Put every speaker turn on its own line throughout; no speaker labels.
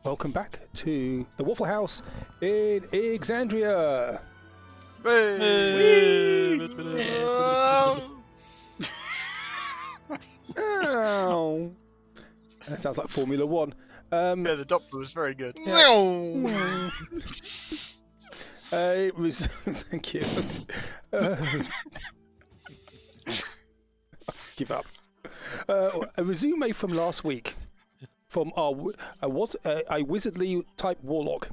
Welcome back to the Wafflehouse in Exandria. Ow. That sounds like Formula One.
Yeah, the doctor was very good.
Yeah. It was. Thank you. Give up. A resume from last week from a wizardly type warlock.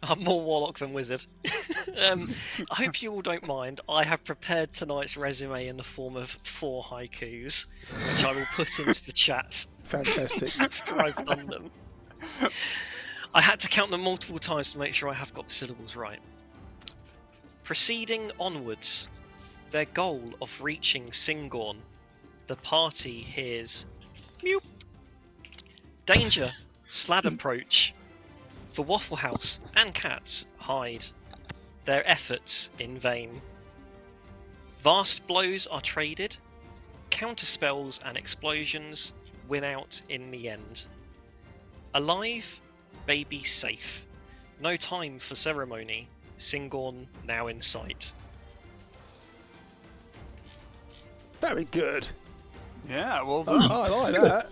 I'm more warlock than wizard. I hope you all don't mind. I have prepared tonight's resume in the form of 4 haikus, which I will put into the chat.
Fantastic.
After I've done them. I had to count them multiple times to make sure I have got the syllables right. Proceeding onwards, their goal of reaching Syngorn, the party hears mew. Danger, slad approach. The Wafflehouse and cats hide, their efforts in vain. Vast blows are traded, counterspells and explosions win out in the end. Alive, baby safe. No time for ceremony, Syngorn now in sight.
Very good.
Yeah, well done.
I like that.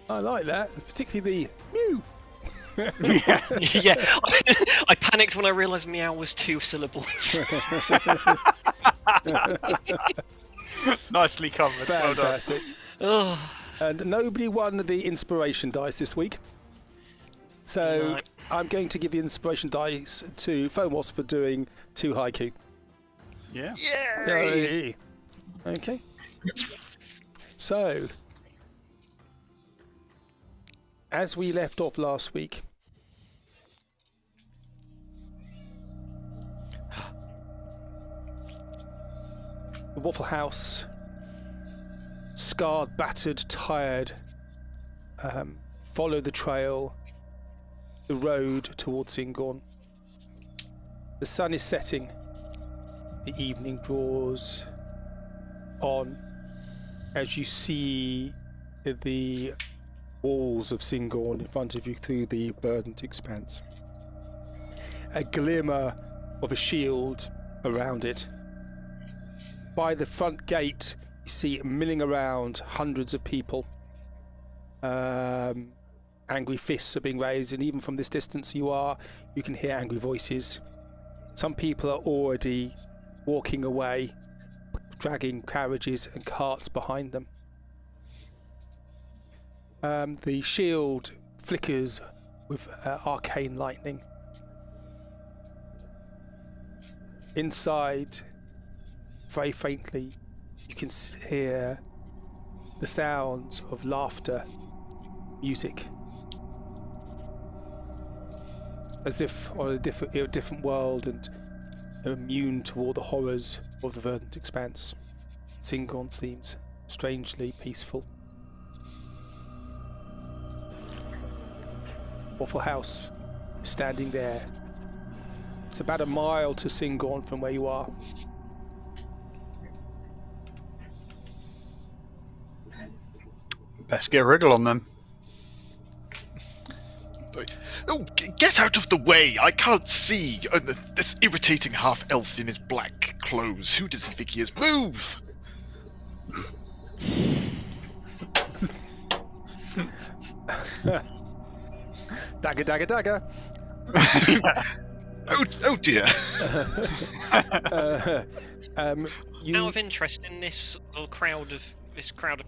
I like that, particularly the mew.
Yeah.
Yeah, I panicked when I realised meow was 2 syllables.
Nicely covered.
Fantastic.
Oh,
And nobody won the inspiration dice this week. So
no.
I'm going to give the inspiration dice to Phomos for doing 2 haiku.
Yeah.
Yay. Okay. So, as we left off last week, the Waffle House, scarred, battered, tired, follow the trail, the road towards Syngorn. The sun is setting. The evening draws on as you see the walls of Syngorn in front of you through the verdant expanse. A glimmer of a shield around it. By the front gate, you see milling around hundreds of people. Angry fists are being raised, and even from this distance you can hear angry voices. Some people are already walking away, dragging carriages and carts behind them. The shield flickers with arcane lightning. Inside, very faintly, you can hear the sounds of laughter, music, as if on a different world and immune to all the horrors of the verdant expanse. Syngorn seems strangely peaceful. Waffle House, standing there. It's about a mile to Syngorn from where you are.
Best get a wriggle on them.
Oh, get out of the way! I can't see! This irritating half-elf in his black clothes. Who does he think he is? Move!
Dagger, dagger, dagger!
Oh dear!
Out of interest, in this crowd of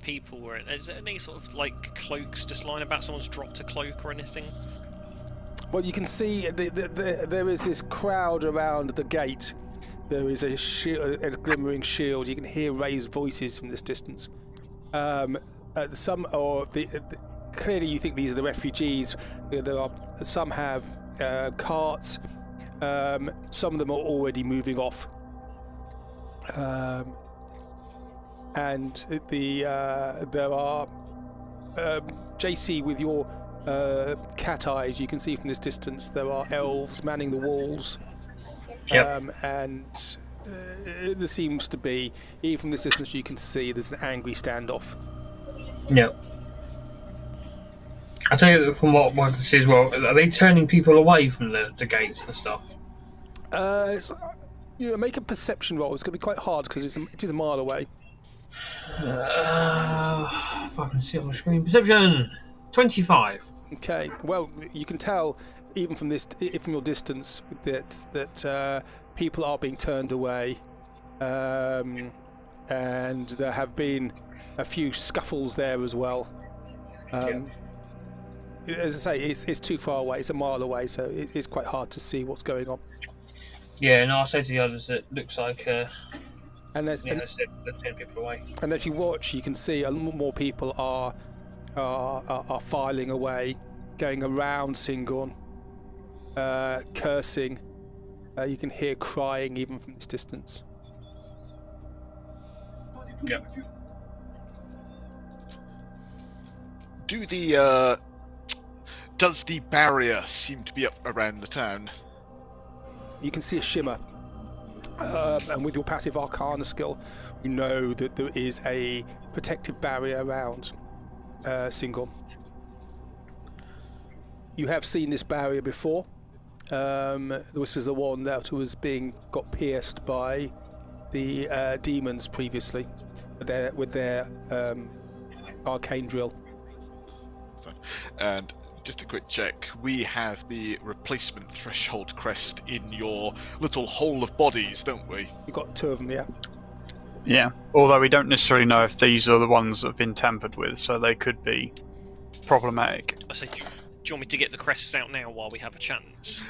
people, is there any sort of like cloaks just lying about? Someone's dropped a cloak or anything?
Well, you can see there is this crowd around the gate. There is a glimmering shield. You can hear raised voices from this distance. Clearly, you think these are the refugees. Some have carts. Some of them are already moving off. And there are JC with your cat eyes. You can see from this distance there are elves manning the walls.
Yep.
And there seems to be, even from this distance, you can see there's an angry standoff.
No. I tell you from what I can see as well, are they turning people away from the gates and stuff?
Make a perception roll. It's going to be quite hard because it is a mile away.
If I can see it on the screen. Perception 25.
Okay. Well, you can tell even from your distance that people are being turned away, and there have been a few scuffles there as well. As I say, it's too far away. It's a mile away, so it's quite hard to see what's going on.
Yeah, no, I say to the others that looks like they're 10 people away.
And as you watch, you can see a lot more people are filing away, going around Syngorn, cursing. You can hear crying even from this distance.
Yeah.
Does the barrier seem to be up around the town?
You can see a shimmer, and with your passive Arcana skill, you know that there is a protective barrier around Syngorn. You have seen this barrier before. This is the one that got pierced by the demons previously with their arcane drill.
And just a quick check, we have the replacement threshold crest in your little hole of bodies, don't we?
You've got 2 of them, yeah.
Yeah, although we don't necessarily know if these are the ones that have been tampered with, so they could be problematic.
I say, do you want me to get the crests out now while we have a chance?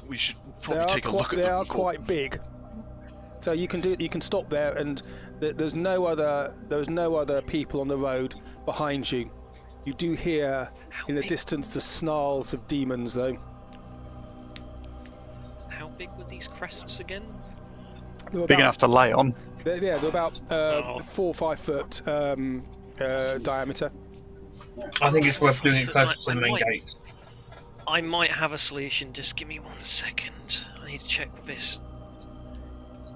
We should probably take a look at them.
They are quite big, so you can stop there, and there's no other people on the road behind you. You do hear in the distance the snarls of demons, though.
How big were these crests again?
Big enough to lay on.
They're about 4 or 5 foot diameter.
I think it's worth doing it closer to the main gates.
I might have a solution. Just give me 1 second. I need to check what this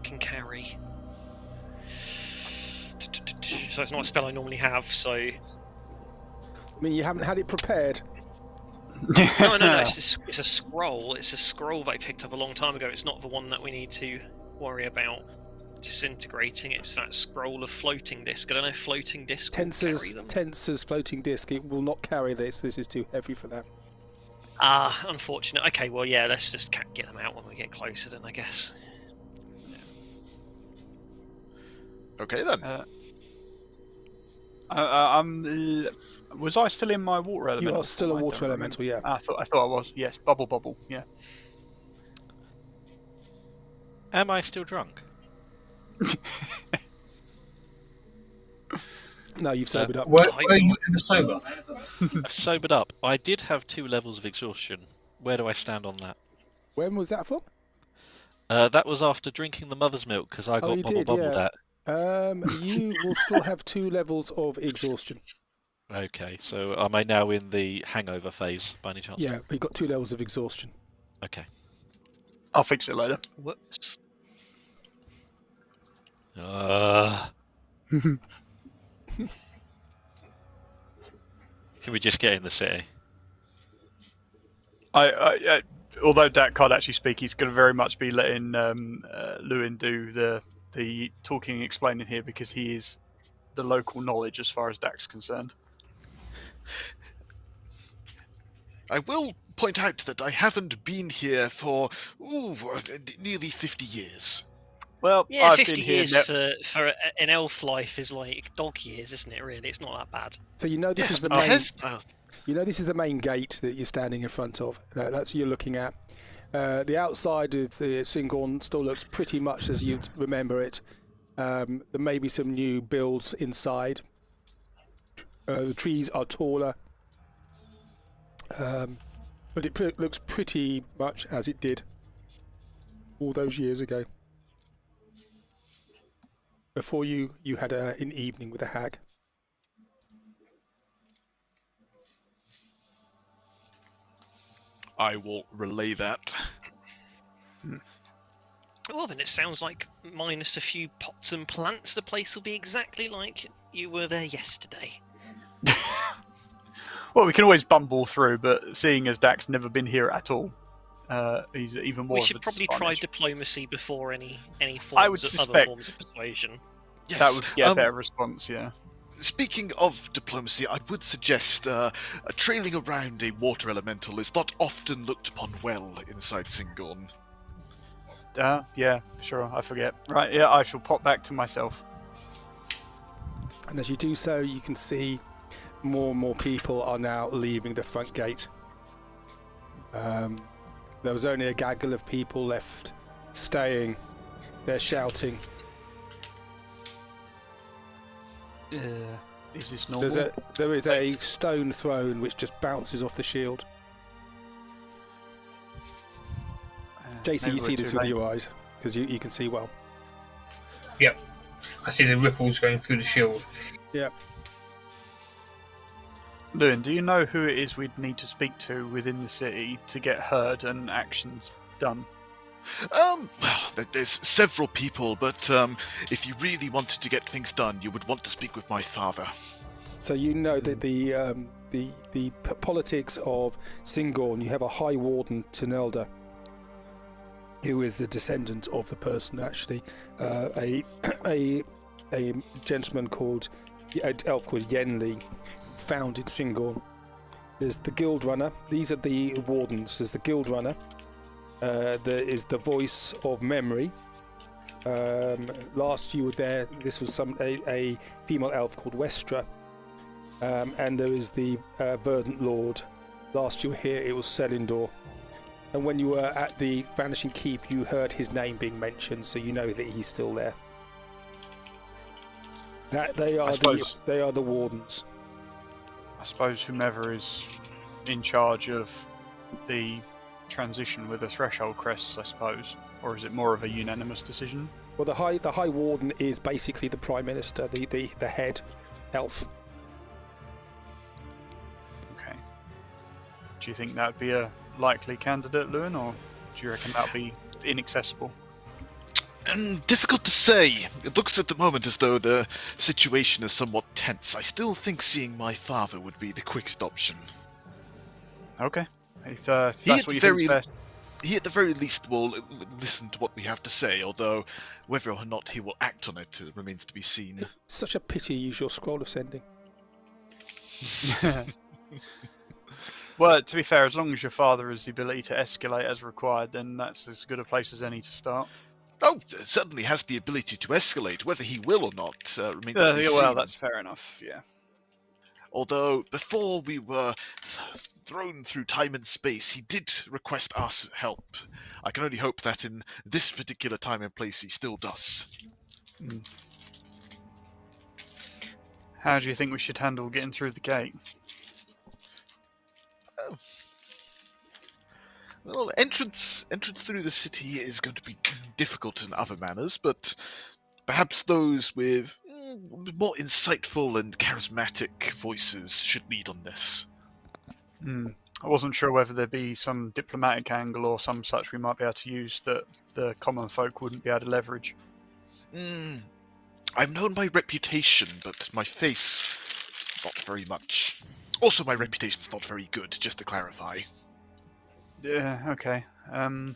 can carry. So it's not a spell I normally have, so...
I mean, you haven't had it prepared.
No, it's a scroll. It's a scroll that I picked up a long time ago. It's not the one that we need to worry about disintegrating. It's that scroll of floating disc. I don't know if floating disc will carry them.
Tensor's floating disc. It will not carry this. This is too heavy for them.
Unfortunate. Okay, well, yeah, let's just get them out when we get closer then, I guess.
Okay, then.
Was I still in my water elemental?
You are still a water elemental, yeah.
I thought I was. Yes, bubble. Yeah.
Am I still drunk?
No, you've sobered up.
Were you ever sober?
I've sobered up. I did have 2 levels of exhaustion. Where do I stand on that?
When was that from?
That was after drinking the mother's milk because I got bubbled at.
You will still have 2 levels of exhaustion.
Okay, so am I now in the hangover phase by any chance?
Yeah, but you've got 2 levels of exhaustion.
Okay.
I'll fix it later.
Whoops.
Can we just get in the city?
Although Dak can't actually speak, he's going to very much be letting LLewyn do the talking and explaining here because he is the local knowledge as far as Dak's concerned.
I will point out that I haven't been here for nearly 50 years.
Well,
Yeah,
I've
50
been here
years for an elf life is like dog years, isn't it? Really, it's not that bad.
So you know this is the
but
main. You know this is the main gate that you're standing in front of. That's what you're looking at. The outside of the Syngorn still looks pretty much as you'd remember it. There may be some new builds inside. The trees are taller, but it looks pretty much as it did all those years ago. Before you had an evening with a hag.
I will relay that.
Well, then it sounds like minus a few pots and plants, the place will be exactly like you were there yesterday.
Well, we can always bumble through, but seeing as Dak's never been here at all, he's even more.
We
of
should
a
probably try
disadvantage.
diplomacy before any
I would
forms of other
suspect-
forms of persuasion.
Yes.
That would get a better response, yeah.
Speaking of diplomacy, I would suggest trailing around a water elemental is not often looked upon well inside Syngorn.
Yeah, sure, I forget. Right, yeah, I shall pop back to myself.
And as you do so, you can see more and more people are now leaving the front gate. There was only a gaggle of people left staying. They're shouting.
Is this normal?
There is a stone throne which just bounces off the shield. JC, you see this with your eyes, because you can see well.
Yep. I see the ripples going through the shield.
Yep.
LLewyn, do you know who it is we'd need to speak to within the city to get heard and actions done?
Well, there's several people, but if you really wanted to get things done, you would want to speak with my father.
So you know that the politics of Syngorn, you have a High Warden Tenelda, who is the descendant of the person actually, a gentleman called, an elf called Yenli, founded Syngorn. There's the Guild Runner. These are the wardens. There's the Guild Runner. There is the Voice of Memory. Last you were there, this was a female elf called Westra. And there is the Verdant Lord. Last you were here, it was Selindor. And when you were at the Vanishing Keep, you heard his name being mentioned, so you know that he's still there. They are the wardens.
I suppose whomever is in charge of the transition with the threshold crests, I suppose, or is it more of a unanimous decision?
Well, the High Warden is basically the Prime Minister, the head elf.
Okay. Do you think that would be a likely candidate, LLewyn, or do you reckon that would be inaccessible?
Difficult to say. It looks at the moment as though the situation is somewhat tense. I still think seeing my father would be the quickest option.
Okay. If that's what you think's best.
He at the very least will listen to what we have to say, although whether or not he will act on it remains to be seen.
It's such a pity you use your scroll of sending.
Well, to be fair, as long as your father has the ability to escalate as required, then that's as good a place as any to start.
Oh, certainly has the ability to escalate. Whether he will or not remains to be seen.
Well, that's fair enough, yeah.
Although, before we were thrown through time and space, he did request our help. I can only hope that in this particular time and place he still does.
How do you think we should handle getting through the gate?
Well, entrance through the city is going to be difficult in other manners, but perhaps those with more insightful and charismatic voices should lead on this.
I wasn't sure whether there'd be some diplomatic angle or some such we might be able to use that the common folk wouldn't be able to leverage.
I'm known by reputation, but my face, not very much. Also, my reputation's not very good, just to clarify.
Yeah, okay. Do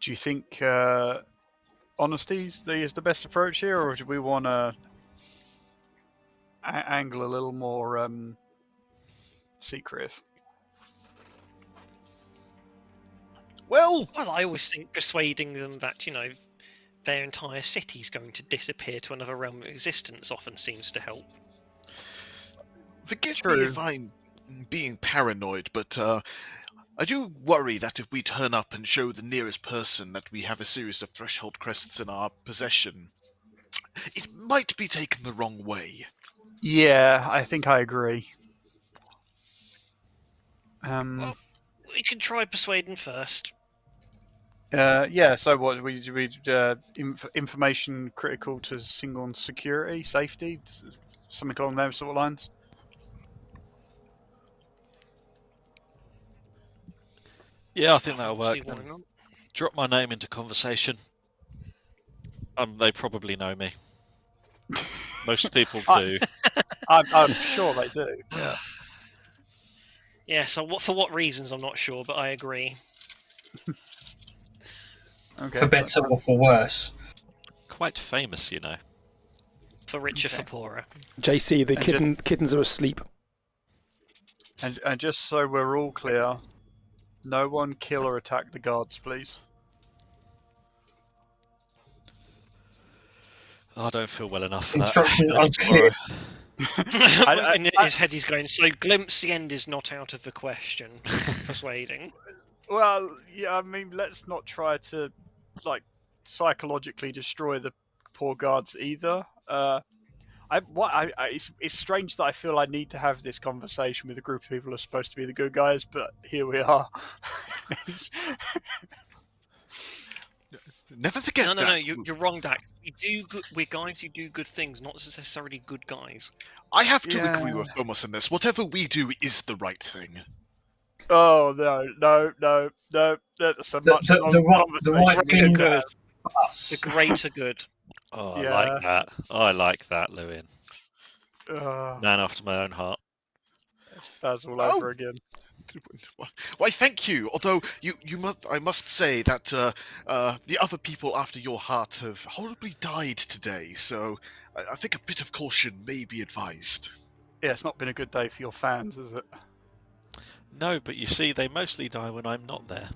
you think honesty is the best approach here, or do we want to angle a little more secretive?
Well,
I always think persuading them that, their entire city's going to disappear to another realm of existence often seems to help.
Forgive me if I'm being paranoid, but I do worry that if we turn up and show the nearest person that we have a series of threshold crests in our possession, it might be taken the wrong way.
Yeah, I think I agree.
Well, we can try persuading first.
Yeah, so what, we information critical to Syngorn security, safety, something along those sort of lines?
Yeah, I think that'll work.
See why not.
Drop my name into conversation. They probably know me. Most people do.
I'm sure they do. Yeah.
Yeah, so for what reasons, I'm not sure, but I agree.
Okay.
For better or for worse.
Quite famous, you know.
For richer, for poorer.
JC, the kittens are asleep.
And just so we're all clear, no one kill or attack the guards, please.
I don't feel well enough for that.
Instructions unclear.
In his head, he's going, so glimpse the end is not out of the question. Persuading.
Well, yeah, I mean, let's not try to, like, psychologically destroy the poor guards either. It's strange that I feel I need to have this conversation with a group of people who are supposed to be the good guys, but here we are.
Never forget that.
No, you're wrong, Dak. We're guys who do good things, not necessarily good guys.
I have to agree with Phomos on this. Whatever we do is the right thing.
Oh, no. That's a much longer
the right thing
good.
for us.
The greater good.
Oh,
Yeah.
I like that. I like that, Llewyn.
Oh,
Man after my own heart.
it's Basil over again.
Why, thank you. Although I must say that the other people after your heart have horribly died today, so I think a bit of caution may be advised.
Yeah, it's not been a good day for your fans, is it?
No, but you see, they mostly die when I'm not there.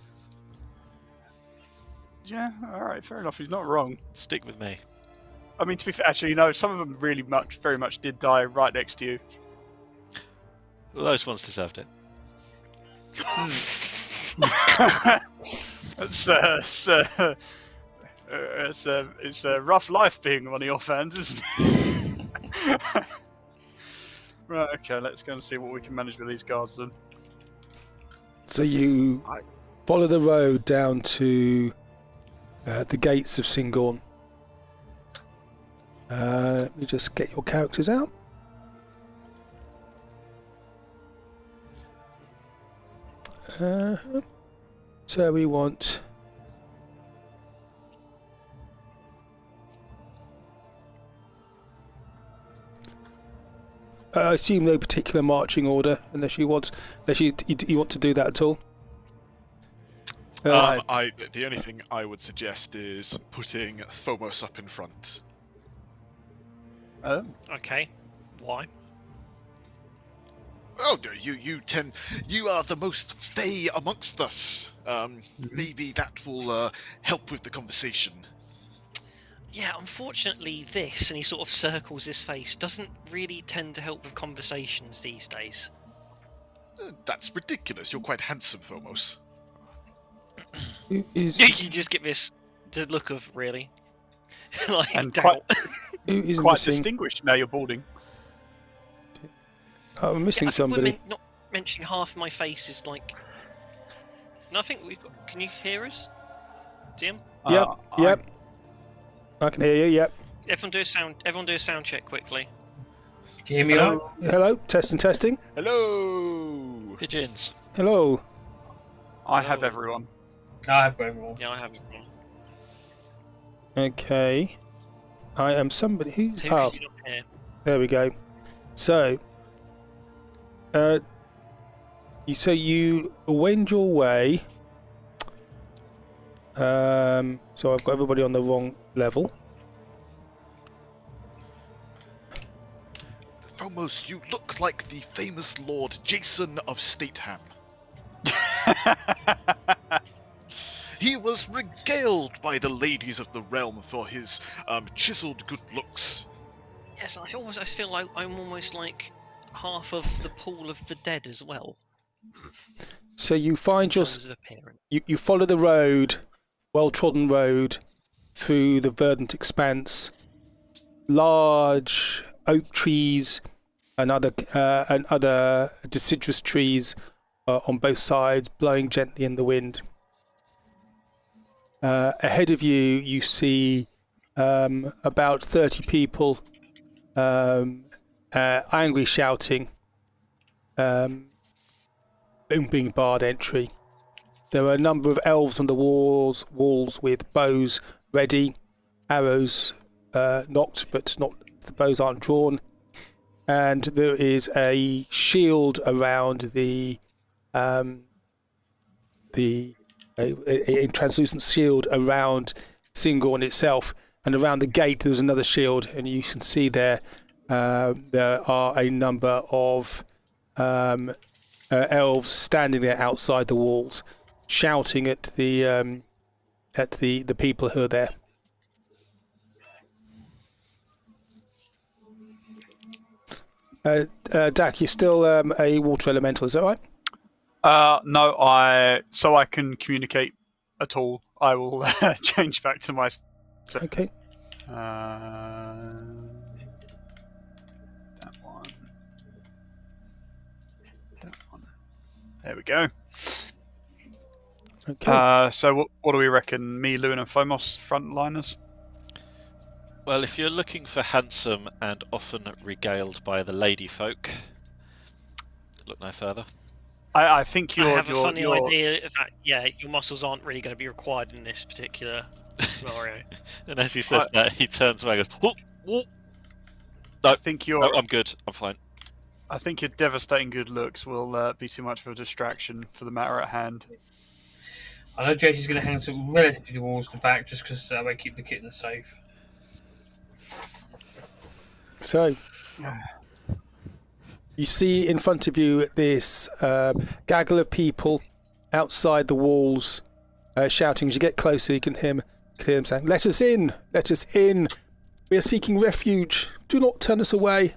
Yeah, alright, fair enough, he's not wrong.
Stick with me.
I mean, to be fair, actually, some of them very much did die right next to you.
Well, those ones deserved it.
It's a rough life being one of your fans, isn't it? Right, okay, let's go and see what we can manage with these guards then.
So you follow the road down to the gates of Syngorn. Let me just get your characters out. So we want... I assume no particular marching order, unless you want to do that at all.
The only thing I would suggest is putting Phomos up in front.
Oh.
Okay. Why?
Oh, you are the most fey amongst us. Maybe that will help with the conversation.
Yeah, unfortunately this, and he sort of circles his face, doesn't really tend to help with conversations these days.
That's ridiculous. You're quite handsome, Phomos.
You just get the look of, really? Like,
and
doubt.
quite distinguished now you're boarding.
Oh, I'm missing somebody.
Not mentioning half my face is like... No, I think we've got... Can you hear us? Jim?
Yep. I can hear you, yep.
Everyone do a sound check quickly.
Can you hear me?
Hello, testing.
Hello!
Pigeons.
Hello.
I have everyone.
I have got everyone.
Yeah, I have everyone.
Okay. I am somebody who's...
Who's
Oh,
not here?
there we go. So... So you wend your way... so I've got everybody on the wrong level.
Phomos, you look like the famous Lord Jason of Stateham. He was regaled by the ladies of the realm for his chiseled good looks.
Yes, I feel like I'm almost like half of the pool of the dead as well.
So you find
in terms of appearance.
you follow the road, well-trodden road, through the verdant expanse. Large oak trees and other deciduous trees on both sides, blowing gently in the wind. Ahead of you, you see about 30 people angry shouting, being barred entry. There are a number of elves on the walls with bows ready, arrows nocked, but the bows aren't drawn. And there is a shield around the a translucent shield around Syngorn itself, and around the gate there's another shield, and you can see there are a number of elves standing there outside the walls, shouting at the people who are there. Dak, you're still a water elemental, is that right?
No, so I can communicate at all, I will change back to my...
Okay.
That one. That one. There we go.
Okay.
So what do we reckon? Me, Lewyn and Phomos frontliners?
Well, if you're looking for handsome and often regaled by the lady folk, look no further.
I think
I have a funny idea that your muscles aren't really going to be required in this particular scenario.
And as he says that, he turns away and goes, "Whoop, whoop." No, no, I'm good. I'm fine.
I think your devastating good looks will be too much of a distraction for the matter at hand.
I know JT's going to hang to relatively towards the back just because that way keep the kitten safe.
So, you see in front of you this gaggle of people outside the walls shouting. As you get closer, you can hear them saying, "Let us in! Let us in! We are seeking refuge. Do not turn us away."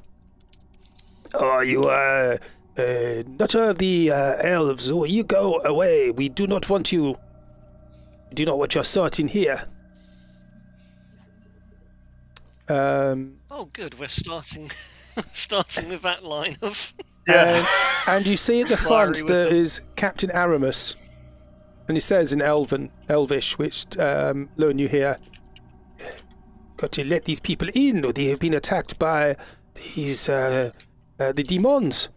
"Oh, you are not the elves. Oh, you go away. We do not want you. We do not want your sort in here."
Oh, good. We're starting with that line of...
And you see at the front there is Captain Aramis, and he says in Elvish, which Lewyn, you hear, "Got to let these people in, or they have been attacked by these the demons.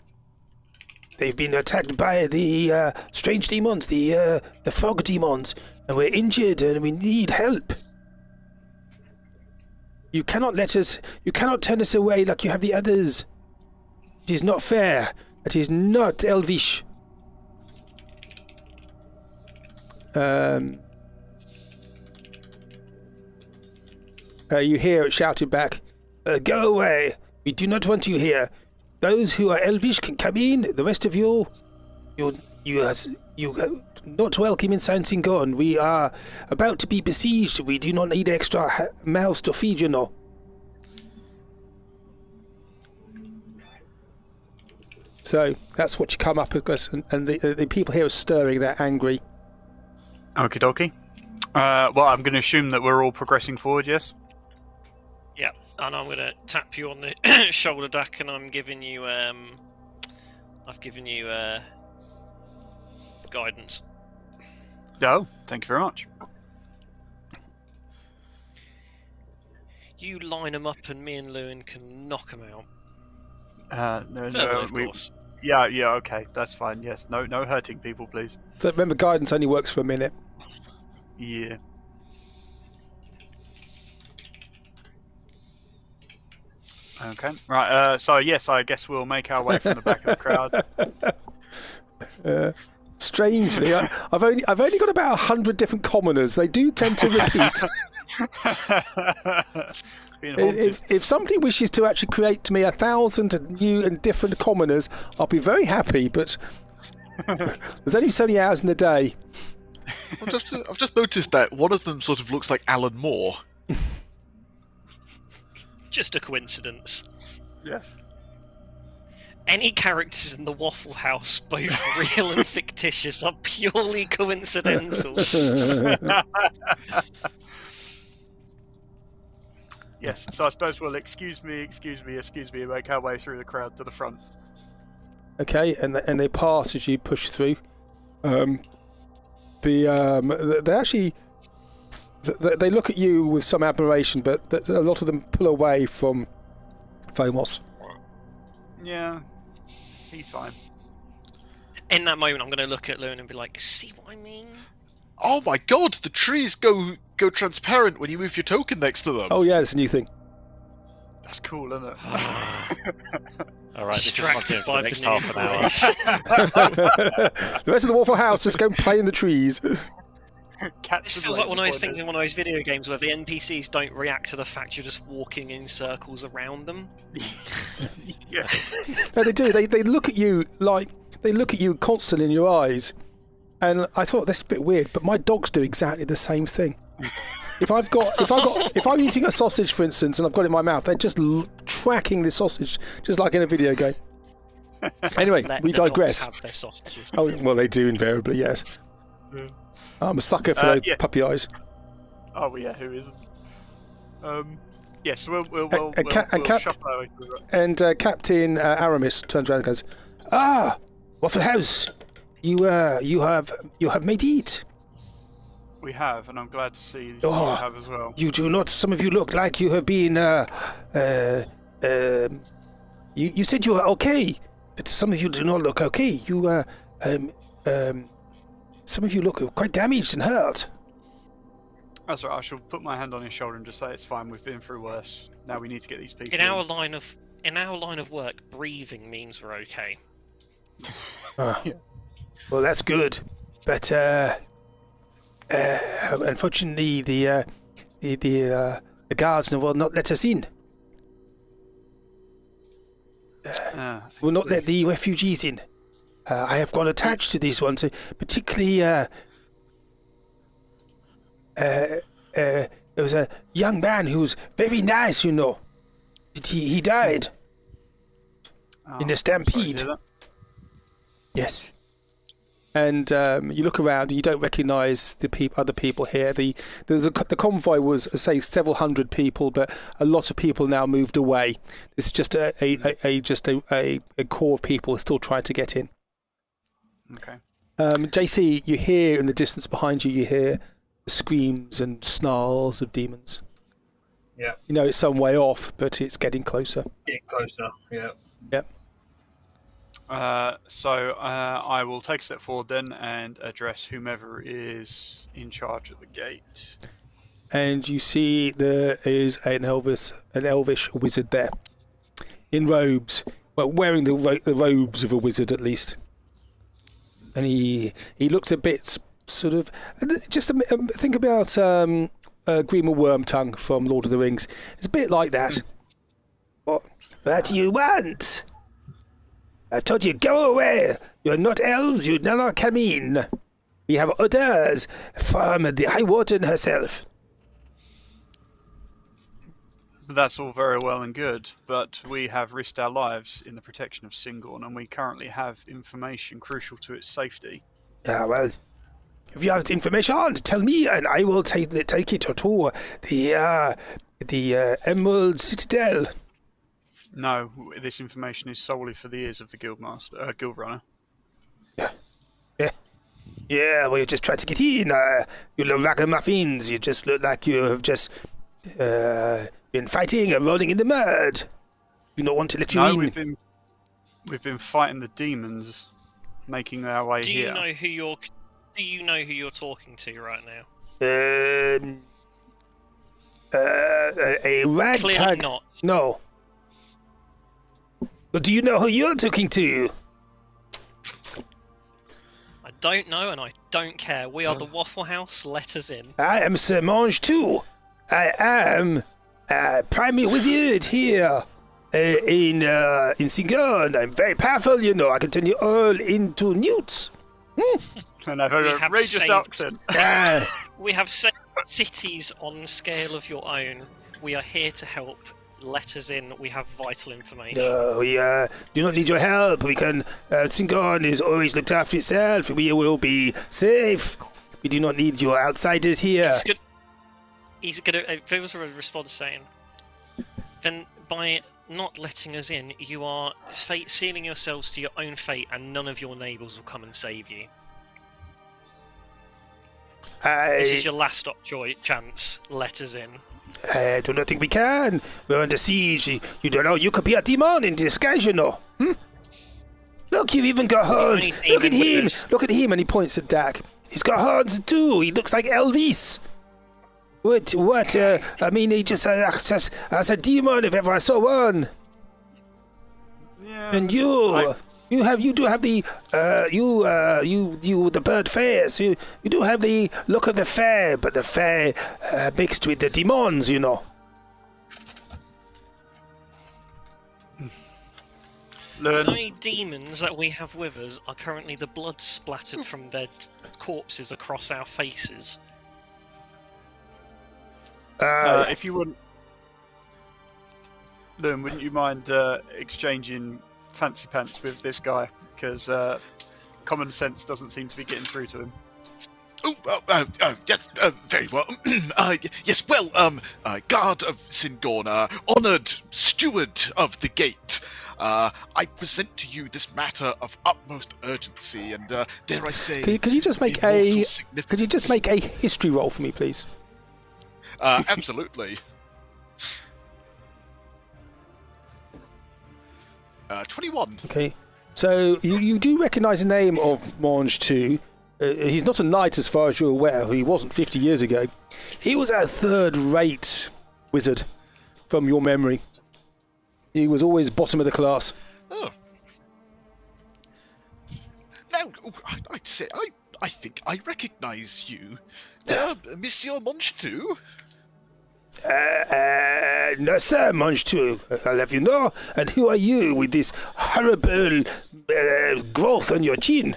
They've been attacked by the strange demons, the fog demons, and we're injured and we need help. You cannot turn us away like you have the others. It is not fair. It is not elvish." You hear it shouted back, "Go away. We do not want you here. Those who are elvish can come in. The rest of you are not welcome inside Syngorn. We are about to be besieged. We do not need extra mouths to feed, you know." So that's what you come up with, and the people here are stirring. They're angry.
Okie dokie. Well, I'm going to assume that we're all progressing forward, yes?
Yeah, and I'm going to tap you on the shoulder, Dak, and I'm giving you... I've given you guidance.
Oh, thank you very much.
You line them up, and me and Lewyn can knock them out.
No,
of course.
Yeah, okay, that's fine. Yes, no hurting people, please.
So remember, guidance only works for a minute.
Yeah. Okay. Right. So yes, I guess we'll make our way from the back of the crowd.
Strangely, I've only got about 100 different commoners. They do tend to repeat. If somebody wishes to actually create me 1,000 new and different commoners, I'll be very happy. But there's only so many hours in the day.
I've just noticed that one of them sort of looks like Alan Moore.
Just a coincidence.
Yes.
Any characters in the Wafflehouse, both real and fictitious, are purely coincidental.
Yes, so I suppose we'll excuse me, and make our way through the crowd to the front.
Okay, and they pass as you push through. They actually they look at you with some admiration, but a lot of them pull away from Phomos.
Yeah, he's fine.
In that moment, I'm going to look at Lewyn and be like, "See what I mean?"
Oh my god, the trees go transparent when you move your token next to them.
Oh yeah, it's a new thing.
That's cool, isn't it?
All right,
Distracted
for the
by
next
banana
half an hour.
boys.
The rest of the Waffle House just go and play in the trees.
Cats
This
with
feels like one of those
laser
things in
pointers.
one of those video games where the NPCs don't react to the fact you're just walking in circles around them.
Yeah.
No, they do. They look at you like they look at you constantly in your eyes, and I thought that's a bit weird. But my dogs do exactly the same thing. If I'm eating a sausage, for instance, and I've got it in my mouth, they're just tracking the sausage, just like in a video game. Anyway,
Let
we
the dogs
digress.
have their sausages.
Oh, well, they do invariably, yes.
Yeah.
I'm a sucker for those
yeah.
puppy eyes.
Oh well, yeah, who isn't? Yes, we'll shuffle our way through that.
And Captain Aramis turns around and goes, "Ah, Wafflehouse, you have made it.
We have, and I'm glad to see you
Oh.
have as well.
You do not. Some of you look like you have been. You said you were okay, but some of you do not look okay. You some of you look quite damaged and hurt."
That's right. I shall put my hand on his shoulder and just say it's fine. We've been through worse. Now we need to get these people.
In our line of work, breathing means we're okay.
Well, that's good, but unfortunately, the guards will not let us in. Will not let the refugees in. I have got attached to these ones, particularly. There was a young man who was very nice, you know. But he died in a stampede. Yes. And you look around, and you don't recognise the other people here. The convoy was, say, several hundred people, but a lot of people now moved away. It's just a core of people still trying to get in.
Okay.
JC, you hear in the distance behind you, you hear the screams and snarls of demons.
Yeah.
You know it's some way off, but it's getting closer.
Getting closer, yeah.
Yep.
So I will take a step forward then and address whomever is in charge at the gate.
And you see there is an elvish wizard there, in robes, well, wearing the robes of a wizard at least. And he looks a bit sort of, just think about Grima Wormtongue from Lord of the Rings. It's a bit like that. What do you want? I told you, go away. You're not elves, you do not come in. We have orders from the High Warden herself.
That's all very well and good, but we have risked our lives in the protection of Syngorn, and we currently have information crucial to its safety.
Well, if you have information, tell me, and I will take it to the Emerald Citadel.
No, this information is solely for the ears of the Guildrunner.
Yeah, well, you just tried to get in. You look like muffins. You just look like you have just been fighting and rolling in the mud. We don't want to let you in.
We've been fighting the demons, making our way here.
Do you know who you're talking to right now?
A ragtag.
Clearly not.
No. But do you know who you're talking to?
I don't know, and I don't care. We are the Waffle House. Let us in.
I am Sir Mange too. I am primary wizard here in Syngorn. I'm very powerful, you know. I can turn you all into newts.
And I've heard an outrageous accent.
We have saved cities on scale of your own. We are here to help. Let us in. We have vital information.
We do not need your help. We can. Syngorn is always looked after itself. We will be safe. We do not need your outsiders here.
He's gonna. There was a response saying, "Then by not letting us in, you are sealing yourselves to your own fate, and none of your neighbours will come and save you. This is your last chance. Let us in."
I do not think we can. We're under siege. You don't know. You could be a demon in disguise, you know. Look, you've even got horns. Look at him. Look at him. And he points at Dak. He's got horns too. He looks like Elvis. What? I mean, he just as a demon if ever I saw one.
Yeah.
And you do have the the bird face. You do have the look of the fae, but the fae mixed with the demons, you know.
The only demons that we have with us are currently the blood splattered from their corpses across our faces.
If you wouldn't, LLewyn, wouldn't you mind exchanging fancy pants with this guy? Because common sense doesn't seem to be getting through to him.
Yes, very well. Yes, well, guard of Syngorn, honoured steward of the gate. I present to you this matter of utmost urgency, and dare I say,
could you just make a history roll for me, please?
Absolutely. 21.
Okay, so you do recognise the name of Mange too. He's not a knight as far as you're aware. He wasn't 50 years ago. He was a third-rate wizard, from your memory. He was always bottom of the class.
Oh. Now, I'd say, I think I recognise you. Monsieur Monge too?
No, sir, Monge too. I'll have you know. And who are you with this horrible growth on your chin?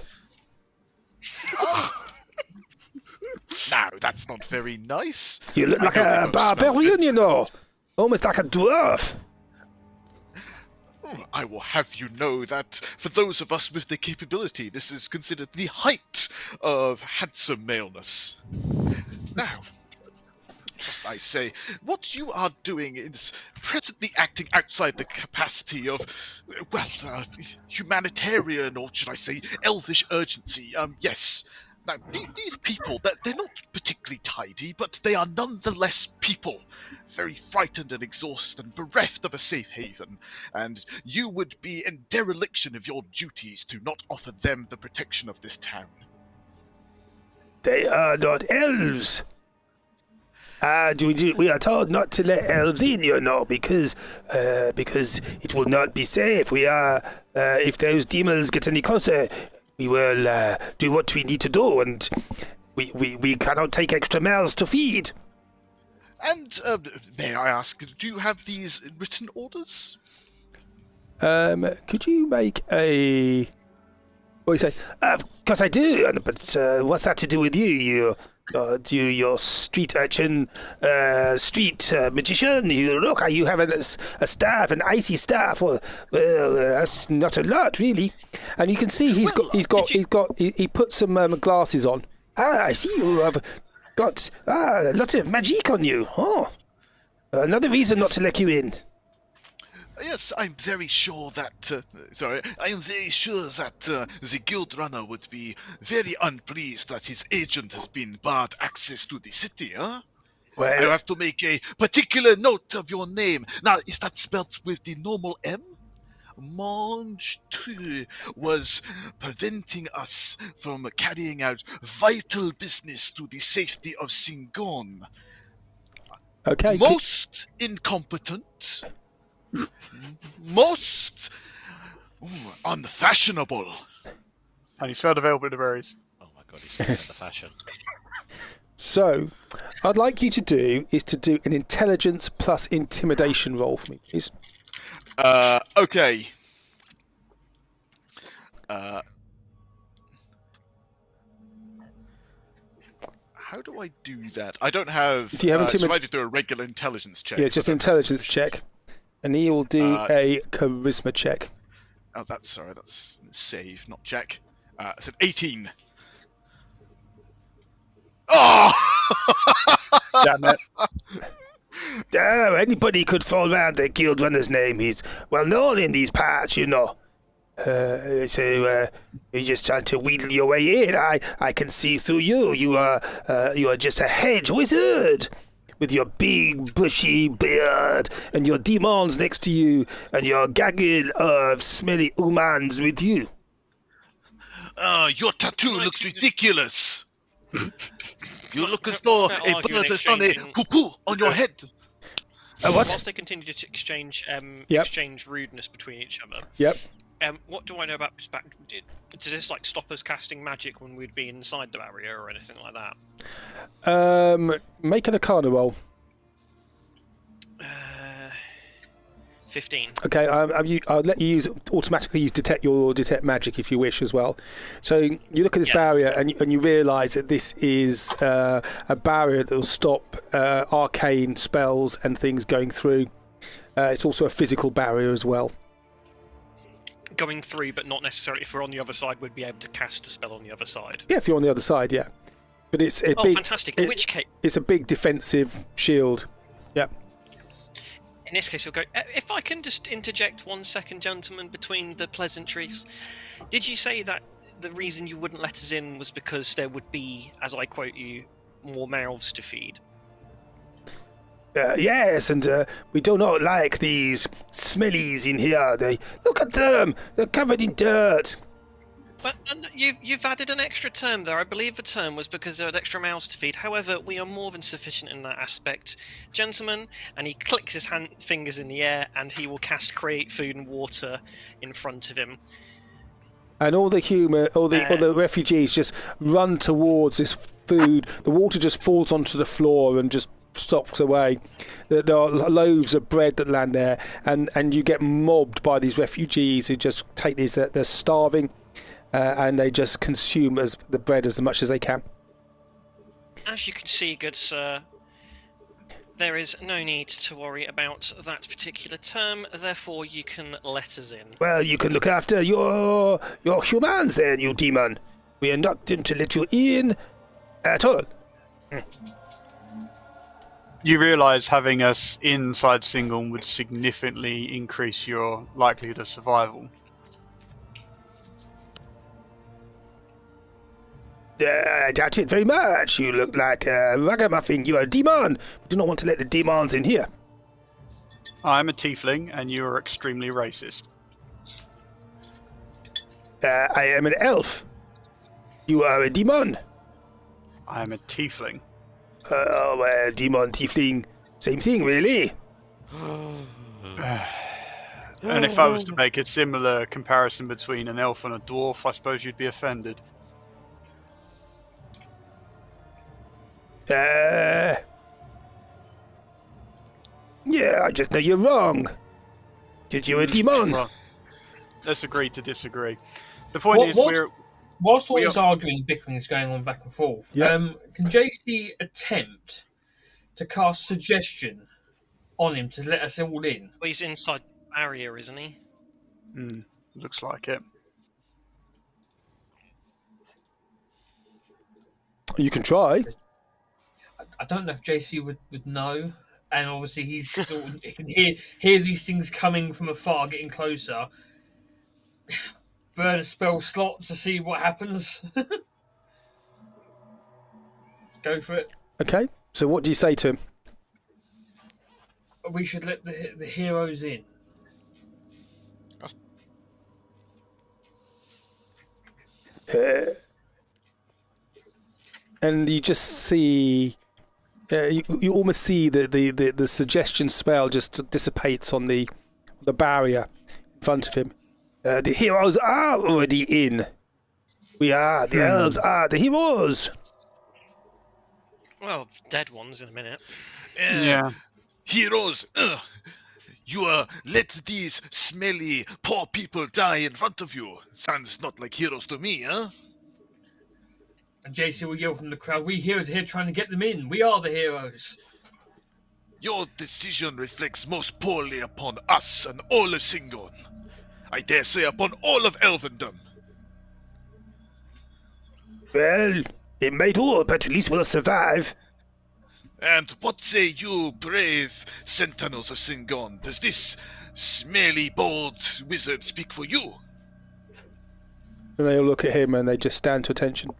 No, that's not very nice.
You look like a barbarian, you know. Almost like a dwarf.
I will have you know that for those of us with the capability, this is considered the height of handsome maleness. Now, must I say, what you are doing is presently acting outside the capacity of, humanitarian, or should I say, elvish urgency. Yes. Now, these people, they're not particularly tidy, but they are nonetheless people. Very frightened and exhausted and bereft of a safe haven. And you would be in dereliction of your duties to not offer them the protection of this town.
They are not elves. We are told not to let elves in, you know, because it will not be safe. If those demons get any closer, we will do what we need to do, and we cannot take extra mouths to feed.
And may I ask, do you have these written orders?
Could you make a... What do you say? Of course I do, but what's that to do with you? You're street urchin, street magician. You have a staff, an icy staff. Well, that's not a lot, really. And you can see he put some glasses on. I see you have got a lot of magic on you. Oh, another reason not to let you in.
Yes, I'm very sure that. I am very sure that the guild runner would be very unpleased that his agent has been barred access to the city. Huh?
Well,
I have to make a particular note of your name. Now, is that spelt with the normal M? Mange was preventing us from carrying out vital business to the safety of Syngorn.
Okay.
Most incompetent. Most unfashionable.
And he smelled of elderberries.
Oh my god, he's still in the fashion.
So, I'd like you to do an intelligence plus intimidation roll for me, please.
Okay. How do I do that? I don't have...
Do you have
so I just do a regular intelligence check.
Yeah, just an intelligence check. And he will do a charisma check.
Oh, that's save, not check. It's an 18. Oh!
Damn it.
Anybody could fall around the guild runner's name. He's well known in these parts, you know. So you're just trying to wheedle your way in. I can see through you. You are just a hedge wizard. With your big, bushy beard, and your demons next to you, and your gaggle of smelly humans with you.
Your tattoo looks ridiculous. You look as though a bird has done a poo-poo on your head.
What?
Whilst they continue to exchange rudeness between each other.
Yep.
What do I know about this back? Does this like stop us casting magic when we'd be inside the barrier or anything like that?
Make an Arcana roll.
15.
Okay, I'll let you automatically use detect magic if you wish as well. So you look at this barrier and you realise that this is a barrier that will stop arcane spells and things going through. It's also a physical barrier as well.
Going through, but not necessarily. If we're on the other side, we'd be able to cast a spell on the other side.
Yeah, if you're on the other side, yeah. But it's a big,
fantastic! In which case,
it's a big defensive shield. Yep.
In this case, we'll go. If I can just interject 1 second, gentlemen, between the pleasantries. Did you say that the reason you wouldn't let us in was because there would be, as I quote you, more mouths to feed?
Yes, and we do not like these smellies in here. Look at them; they're covered in dirt.
But you've added an extra term there. I believe the term was because there were extra mouths to feed. However, we are more than sufficient in that aspect. Gentlemen, and he clicks his fingers in the air and he will cast Create Food and Water in front of him.
And all the refugees just run towards this food. The water just falls onto the floor and just stops away. There are loaves of bread that land there, and you get mobbed by these refugees who just take these. They're starving. And they just consume the bread as much as they can.
As you can see, good sir, there is no need to worry about that particular term. Therefore, you can let us in.
Well, you can look after your humans then, you demon. We are not going to let you in at all.
You realise having us inside Syngorn would significantly increase your likelihood of survival.
I doubt it very much. You look like a ragamuffin. You are a demon. We do not want to let the demons in here.
I'm a tiefling, and you are extremely racist.
I am an elf. You are a demon.
I am a tiefling.
Well, demon, tiefling, same thing, really.
And if I was to make a similar comparison between an elf and a dwarf, I suppose you'd be offended.
Yeah, I just know you're wrong. Did you a demon?
Well, let's agree to disagree. The point is,
whilst all this arguing and bickering is going on back and forth, can JC attempt to cast suggestion on him to let us all in?
Well, he's inside the barrier, isn't he?
Looks like it.
You can try.
I don't know if JC would know, and obviously he can hear these things coming from afar, getting closer. Burn a spell slot to see what happens. Go for it.
Okay, so what do you say to him?
We should let the heroes in.
And you just see... you almost see the suggestion spell just dissipates on the barrier in front of him. The heroes are already in. We are. The elves are the heroes.
Well, dead ones in a minute.
Yeah.
Heroes, you let these smelly, poor people die in front of you. Sounds not like heroes to me, huh?
And JC will yell from the crowd, "We heroes are here trying to get them in. We are the heroes."
Your decision reflects most poorly upon us and all of Syngorn. I dare say upon all of Elvendom.
Well, it might all, but at least we'll survive.
And what say you, brave sentinels of Syngorn? Does this smelly, bold wizard speak for you?
And they all look at him and they just stand to attention.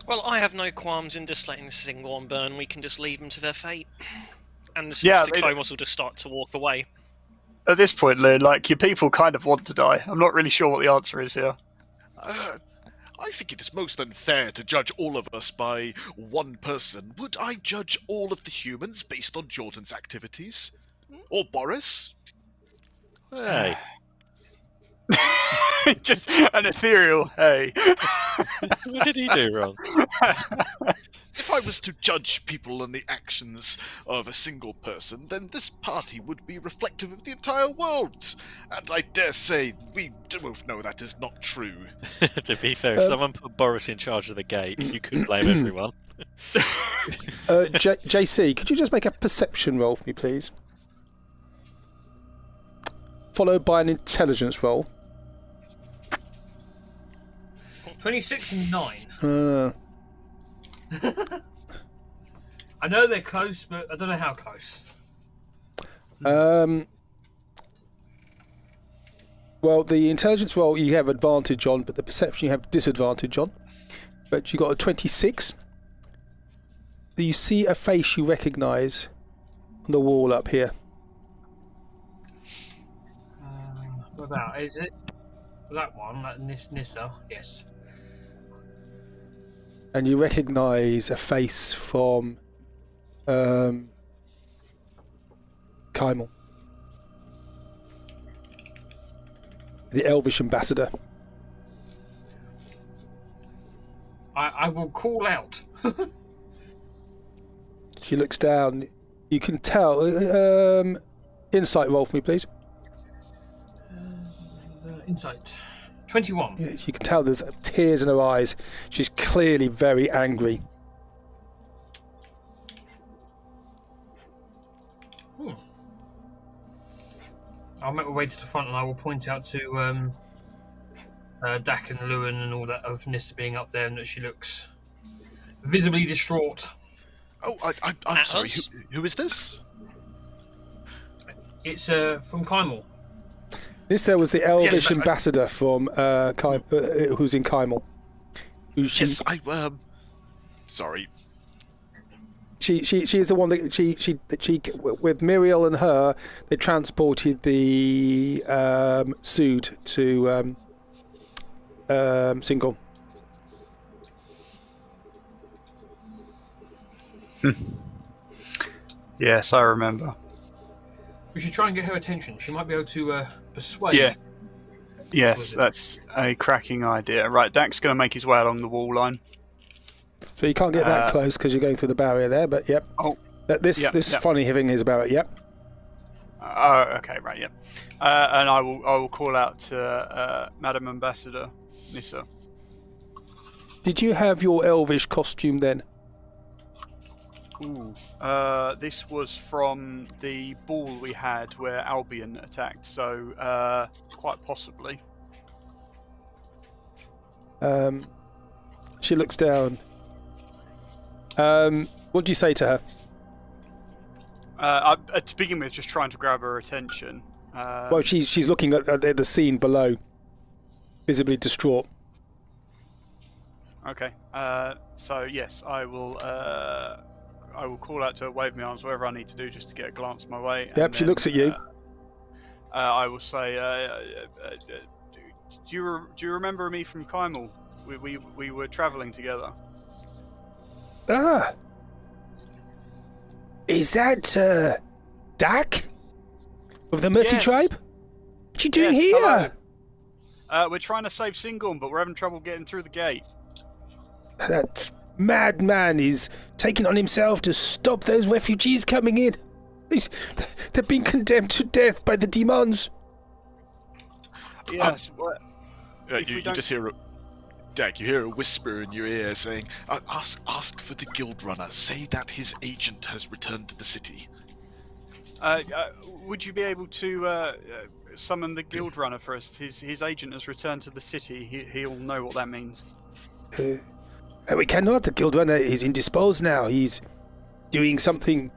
Well, I have no qualms in just letting Syngorn burn. We can just leave them to their fate. And the Phomos will just start to walk away.
At this point, Lynn, like, your people kind of want to die. I'm not really sure what the answer is here.
I think it is most unfair to judge all of us by one person. Would I judge all of the humans based on Jordan's activities? Or Boris?
Hey.
Just an ethereal hey.
What did he do wrong?
If I was to judge people on the actions of a single person, then this party would be reflective of the entire world. And I dare say we both know that is not true.
To be fair, if someone put Boris in charge of the gate, you could blame everyone.
JC, could you just make a perception roll for me, please? Followed by an intelligence roll.
26 and 9. I know they're close, but I don't know how close.
Well, the intelligence roll you have advantage on, but the perception you have disadvantage on. But you got a 26. You see a face you recognise on the wall up here.
What about? Is it that one? That Nyssa? Yes.
And you recognise a face from Kymel, the Elvish ambassador.
I will call out.
She looks down. You can tell. Insight roll for me, please.
Insight. 21.
Yeah, you can tell there's tears in her eyes. She's clearly very angry.
I'll make my way to the front and I will point out to Dak and LLewyn and all that of Nyssa being up there and that she looks visibly distraught.
Oh, I'm sorry. Who is this?
It's from Kymel.
Nyssa was the Elvish ambassador from who's in Kymel.
Yes, sorry.
She is the one that she with Muriel and her, they transported the Sood to Syngorn.
Yes, I remember.
We should try and get her attention. She might be able to persuade.
Yeah. Yes, that's a cracking idea. Right, Dak's going to make his way along the wall line.
So you can't get that close because you're going through the barrier there, but yep.
Oh.
This funny thing is about it, yep.
Oh, okay, right, yep. And I will call out to Madam Ambassador Nyssa.
Did you have your Elvish costume then?
Ooh. This was from the ball we had where Albion attacked, so quite possibly.
She looks down. What do you say to her?
To begin with, just trying to grab her attention.
Well, she's looking at the scene below, visibly distraught.
Okay. So yes, I will call out to her, wave my arms, whatever I need to do, just to get a glance my way.
Yep. She looks at you.
I will say, do you remember me from Kymel? We were travelling together.
Ah. Is that Dak of the Mercy Tribe? What you doing here?
Hello. We're trying to save Syngorn, but we're having trouble getting through the gate.
That madman is taking on himself to stop those refugees coming in. They've been condemned to death by the demons.
Yes.
You just hear Dak, you hear a whisper in your ear saying, ask for the Guild Runner. Say that his agent has returned to the city.
Would you be able to summon the Guild Runner for us? His agent has returned to the city. He'll know what that means.
We cannot. The Guild Runner is indisposed now. He's doing something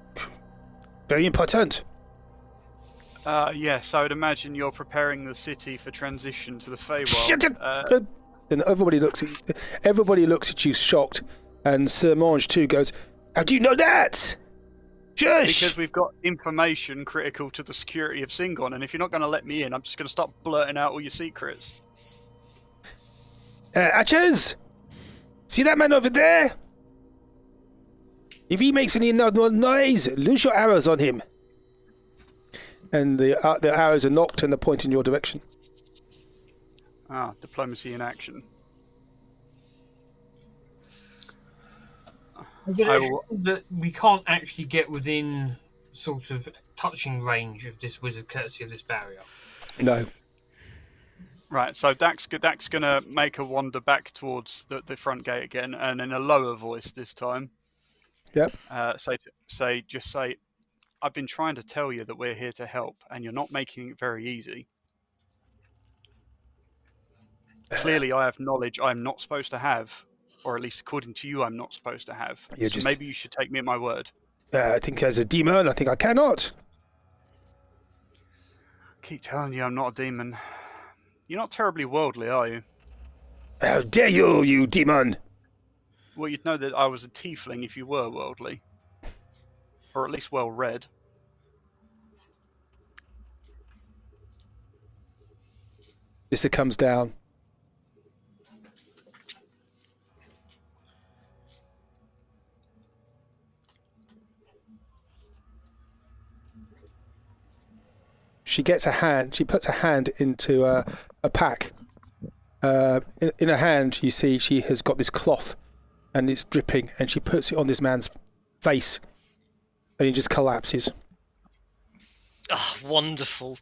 very important.
Yes, I would imagine you're preparing the city for transition to the Feywild.
Shut it! And everybody looks at you shocked, and Sir Mange too goes, "How do you know that? Shush!"
Because we've got information critical to the security of Syngorn, and if you're not going to let me in, I'm just going to start blurting out all your secrets.
Archers! See that man over there? If he makes any noise, loose your arrows on him. And the arrows are knocked and they point in your direction.
Ah, diplomacy in action.
That we can't actually get within sort of touching range of this wizard courtesy of this barrier.
No.
Right, so Dak's going to make a wander back towards the front gate again, and in a lower voice this time.
Yep.
Say, I've been trying to tell you that we're here to help, and you're not making it very easy. Clearly, I have knowledge I'm not supposed to have, or at least according to you, I'm not supposed to have. Maybe you should take me at my word.
I think as a demon, I think I cannot.
Keep telling you I'm not a demon. You're not terribly worldly, are you?
How dare you, you demon!
Well, you'd know that I was a tiefling if you were worldly. Or at least well-read.
Nyssa comes down. She puts her hand into a pack. In her hand, you see she has got this cloth and it's dripping, and she puts it on this man's face and he just collapses.
Ah, wonderful.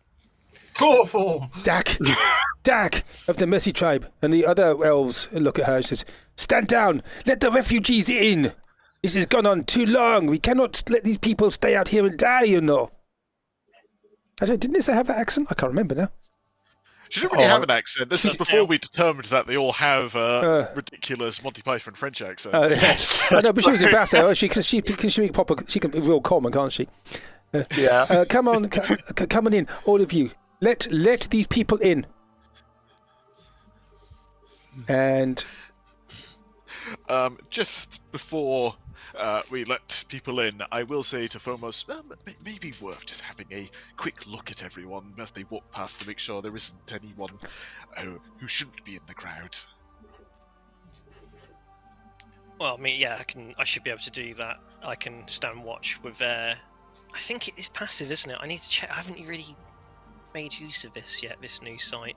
Chloroform!
Dak of the Mercy tribe. And the other elves look at her and says, stand down, let the refugees in. This has gone on too long. We cannot let these people stay out here and die, you know. Didn't Nyssa have that accent? I can't remember now.
She didn't really have an accent. This is before we determined that they all have ridiculous Monty Python French accents.
Yes. I know, but she was in Basso. She can speak proper. She can be real common, can't she?
Yeah.
Come on in, all of you. Let these people in. And
just before we let people in, I will say to Phomos, maybe worth just having a quick look at everyone as they walk past to make sure there isn't anyone who shouldn't be in the crowd.
Well, I mean, yeah, I should be able to do that. I can stand watch with I think it is passive, isn't it? I need to check. I haven't really made use of this yet, this new site.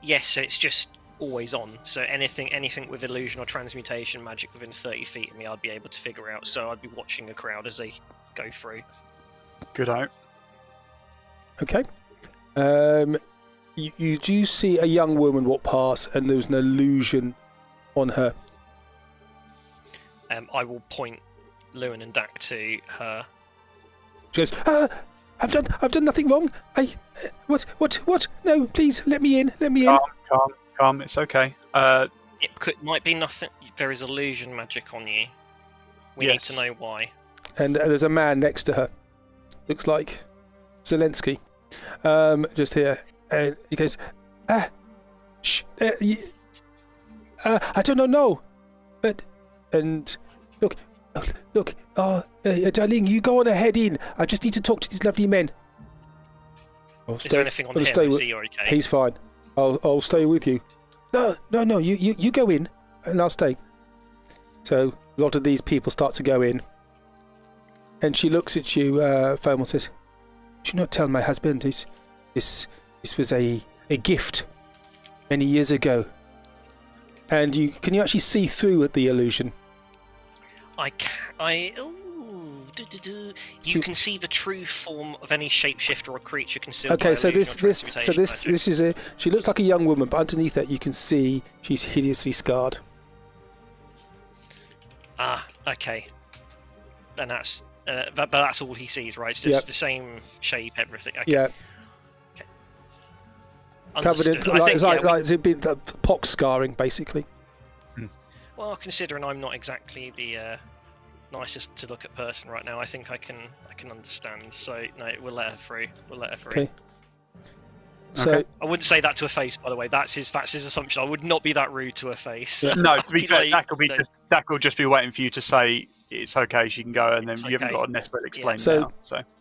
Yes, so it's just always on. So anything with illusion or transmutation magic within 30 feet of me, I'd be able to figure out. So I'd be watching a crowd as they go through.
Good out.
Okay. You do see a young woman walk past, and there's an illusion on her.
I will point LLewyn and Dak to her.
She goes, I've done nothing wrong. What? No, please, let me in.
Calm. It's okay.
It might be nothing. There is illusion magic on you. We need to know why.
And there's a man next to her. Looks like Zelensky. Just here. And he goes, shh. I don't know. But, and look. Darling, you go on ahead in. I just need to talk to these lovely men.
Is there anything on him? Is he okay?
He's fine. I'll stay with you. No. You go in, and I'll stay. So a lot of these people start to go in, and she looks at you. Phomos says, "Do not tell my husband. This was a gift many years ago." And can you actually see through at the illusion?
You can see the true form of any shapeshifter or creature concealed.
Okay,
by
so
illusion or
this is a. She looks like a young woman, but underneath that you can see she's hideously scarred.
Ah, okay. And that's but that's all he sees, right? It's just the same shape, everything. Okay.
Yeah.
Okay.
Covered in it's been pox scarring, basically.
Well, considering I'm not exactly the nicest to look at person right now, I think I can understand. So no, we'll let her through.
Okay. So
I wouldn't say that to her face, by the way. That's his assumption. I would not be that rude to her face.
No, to be fair, Dak will just be waiting for you to say it's okay, she can go, and then you haven't got to necessarily explain now.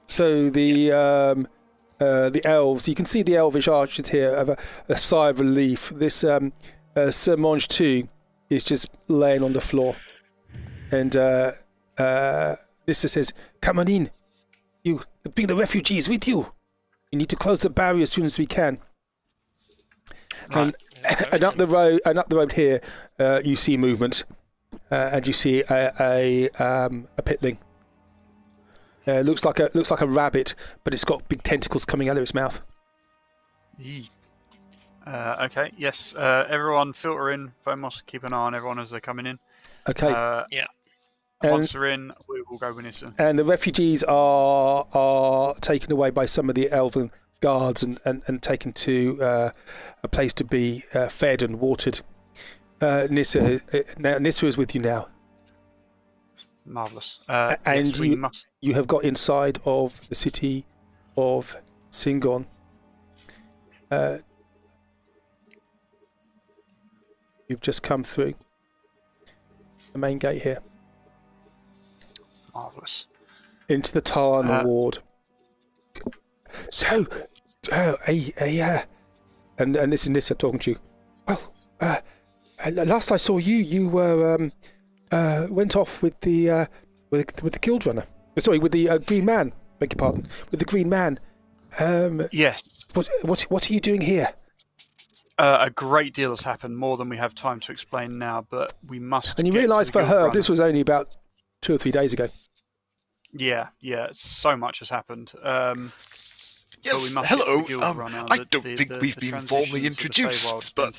So the the elves. You can see the elvish archers here have a sigh of relief. This Sir Monge too is just laying on the floor, and Nyssa says, "Come on in. You bring the refugees with you. You need to close the barrier as soon as we can."
Right.
And up the road here, you see movement, and you see a pitling. Looks like a rabbit, but it's got big tentacles coming out of its mouth.
Yee. Okay, yes. Everyone filter in. Phomos, keep an eye on everyone as they're coming in.
Okay.
Yeah.
And once they're in, we will go with Nyssa.
And the refugees are taken away by some of the elven guards and taken to a place to be fed and watered. Nyssa is with you now.
Marvellous.
And
yes,
you have got inside of the city of Syngorn. You've just come through the main gate here.
Marvellous.
Into the Tarn ward. So, and this is Nyssa talking to you. Well, last I saw you were went off with the guild runner. Sorry, with the green man. Beg your pardon. With the green man.
Yes.
What are you doing here?
A great deal has happened, more than we have time to explain now. But we must.
And you realise for her, this was only about 2 or 3 days ago.
Yeah. So much has happened.
Yes, hello. I don't think we've been formally introduced, but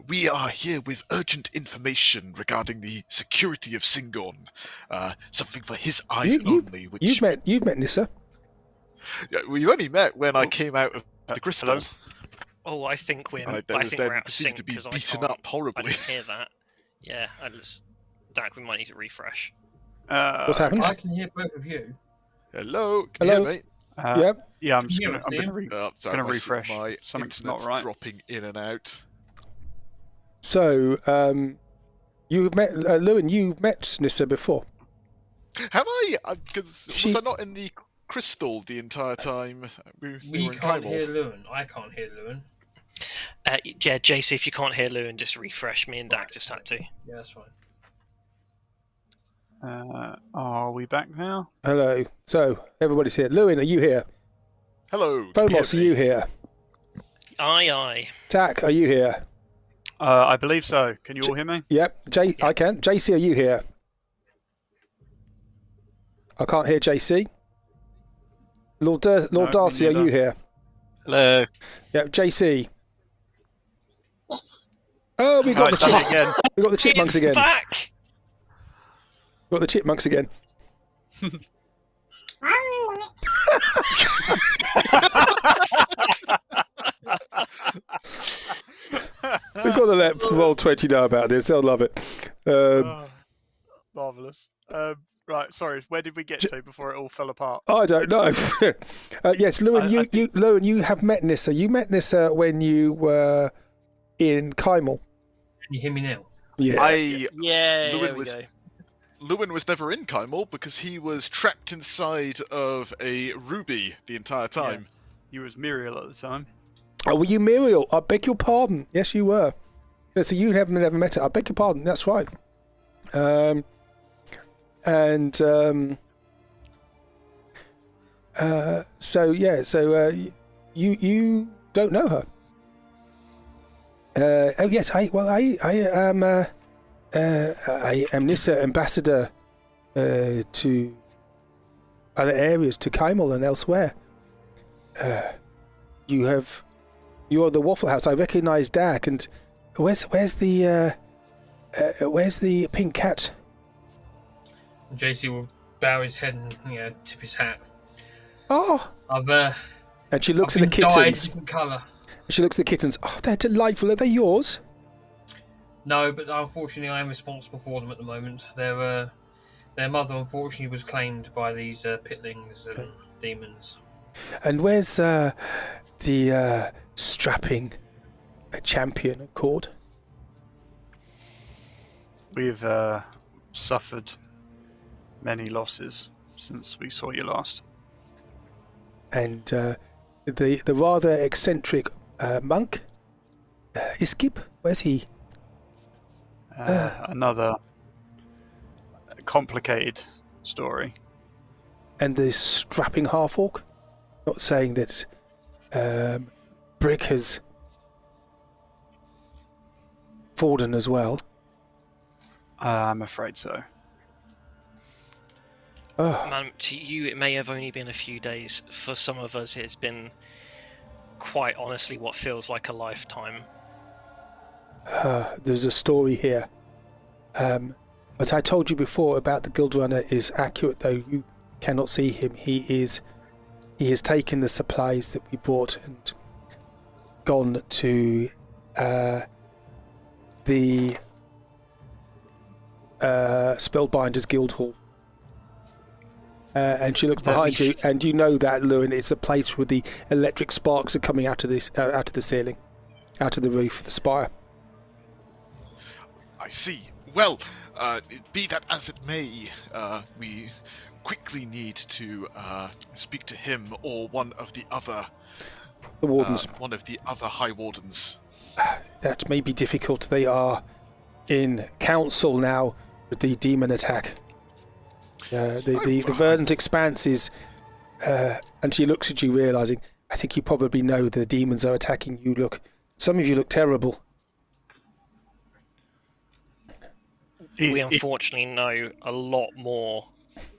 we are here with urgent information regarding the security of Syngorn. Something for his eyes only. Which
you've met Nyssa.
Yeah, we've only met when I came out of the crystal.
Hello?
Oh, I think we're out of sync
to be
because
beaten up horribly.
I didn't hear that. Yeah, Dak, we might need to refresh.
What's happened?
I can hear both of you.
Hello, can you hear me?
Yeah, I'm just
Yeah,
gonna refresh.
My
Something's not
internet's
right.
dropping in and out.
So, you've met LLewyn. You've met Nyssa before.
Have I? Was I not in the crystal the entire time? We were in
can't
Kymor.
hear LLewyn. I can't hear LLewyn.
Yeah, JC, if you can't hear LLewyn, just refresh. Me and Dak just had to.
Yeah, that's fine.
Are we back now?
Hello. So, everybody's here. LLewyn, are you here?
Hello.
Phomos, are you here?
Aye.
Tak, are you here?
I believe so. Can you all hear me?
Yep. I can. JC, are you here? I can't hear JC. Lord Darcy, are you here?
Hello.
Yep. JC. Oh, we got
again.
We got the chipmunks again.
Back.
Got the chipmunks again. We've got to let Roll20 know about this. They'll love it.
Marvellous. Right, sorry. Where did we get to before it all fell apart?
I don't know. Yes, LLewyn, you have met Nyssa. You met Nyssa when you were in Kymor.
Can you hear me now?
Yeah.
LLewyn was never in Kymor because he was trapped inside of a ruby the entire time.
Yeah. You was Muriel at the time.
Oh, were you Muriel? I beg your pardon. Yes, you were. Yeah, so you never met her. I beg your pardon. That's right. You don't know her. Oh yes, I am Nyssa, ambassador to other areas, to Kymor and elsewhere. You are the Wafflehouse. I recognise Dak. And where's the pink cat?
JC will bow his head and tip his hat.
Oh. And she looks at the kittens.
Different colour.
She looks at the kittens. Oh, they're delightful. Are they yours?
No, but unfortunately I am responsible for them at the moment. Their mother unfortunately was claimed by these pitlings and demons.
And where's the strapping champion of Cord?
We've suffered many losses since we saw you last.
and the rather eccentric monk, Iskib, where's he?
Another complicated story.
And the strapping half-orc. Not saying that Brick has fallen as well.
I'm afraid so.
Oh,
Man, to you it may have only been a few days. For some of us it's been quite honestly what feels like a lifetime.
there's a story here. But I told you before about the Guild Runner is accurate, though you cannot see him. He has taken the supplies that we brought and gone to the Spellbinders Guild Hall. And she looks behind you, and you know that, Llewyn, it's a place where the electric sparks are coming out of this, out of the ceiling, out of the roof of the spire.
I see. Well, be that as it may, we quickly need to speak to him or one of the other
wardens.
One of the other High Wardens.
That may be difficult. They are in council now with the demon attack. The verdant expanse is, and she looks at you, realising, I think you probably know the demons are attacking you. Some of you look terrible.
We unfortunately know a lot more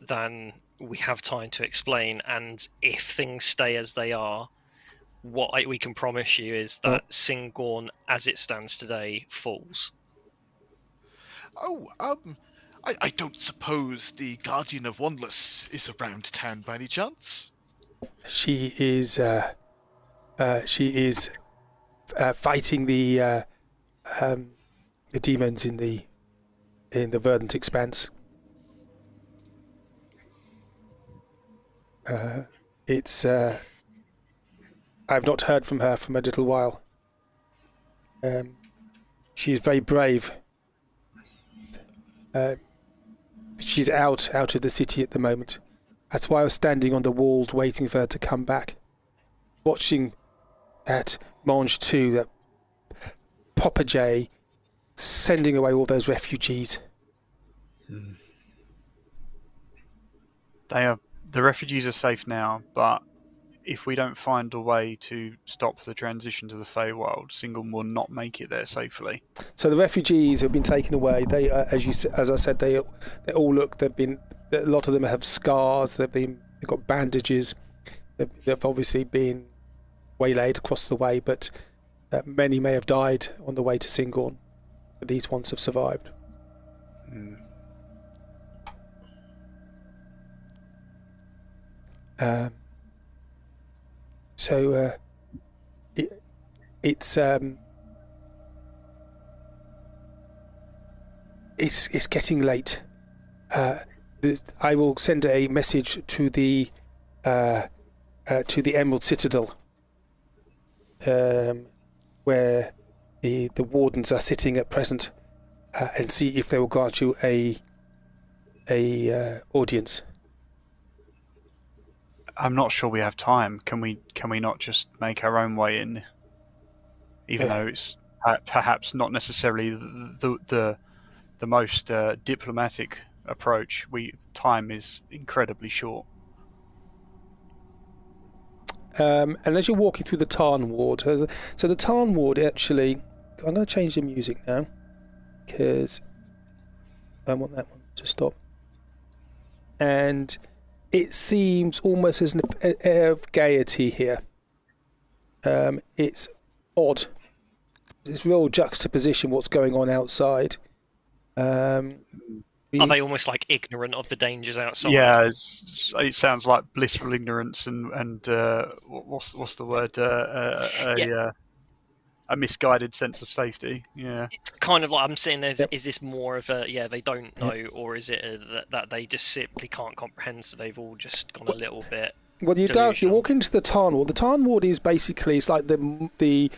than we have time to explain, and if things stay as they are, what we can promise you is that Syngorn, as it stands today, falls.
I don't suppose the Guardian of Wanless is around town by any chance?
She is fighting the demons in the verdant expanse. I've not heard from her for a little while. She's very brave. She's out of the city at the moment. That's why I was standing on the walls waiting for her to come back. Watching at Mange 2, that Popper J sending away all those refugees.
The refugees are safe now, but if we don't find a way to stop the transition to the Feywild, Syngorn will not make it there safely.
So the refugees have been taken away. They, as I said, they all look. A lot of them have scars. They've got bandages. They've obviously been waylaid across the way, but many may have died on the way to Syngorn. But these ones have survived. It's getting late. I will send a message to the Emerald Citadel, where the wardens are sitting at present, and see if they will grant you a audience.
I'm not sure we have time. Can we not just make our own way in? Even though it's perhaps not necessarily the most diplomatic approach, time is incredibly short.
And as you're walking through the Tarn Ward, so the Tarn Ward actually, I'm going to change the music now because I want that one to stop. And it seems almost as an air of gaiety here. It's odd. It's real juxtaposition what's going on outside.
Are they almost like ignorant of the dangers outside?
Yeah, it sounds like blissful ignorance and what's the word? A misguided sense of safety. Yeah,
it's kind of like I'm saying. Is this more of a they don't know, or is it that they just simply can't comprehend? So they've all just gone a little bit.
Well, you walk into the Tarn Ward. The Tarn Ward is basically it's like the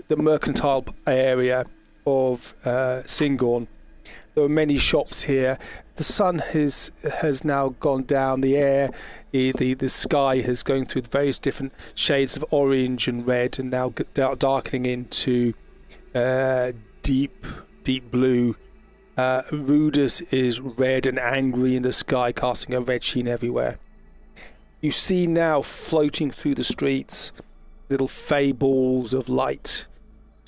mercantile area of Syngorn. There are many shops here. The sun has now gone down. The air, the sky has going through various different shades of orange and red, and now darkening into deep blue. Rudis is red and angry in the sky, casting a red sheen everywhere. You see now floating through the streets little fey balls of light,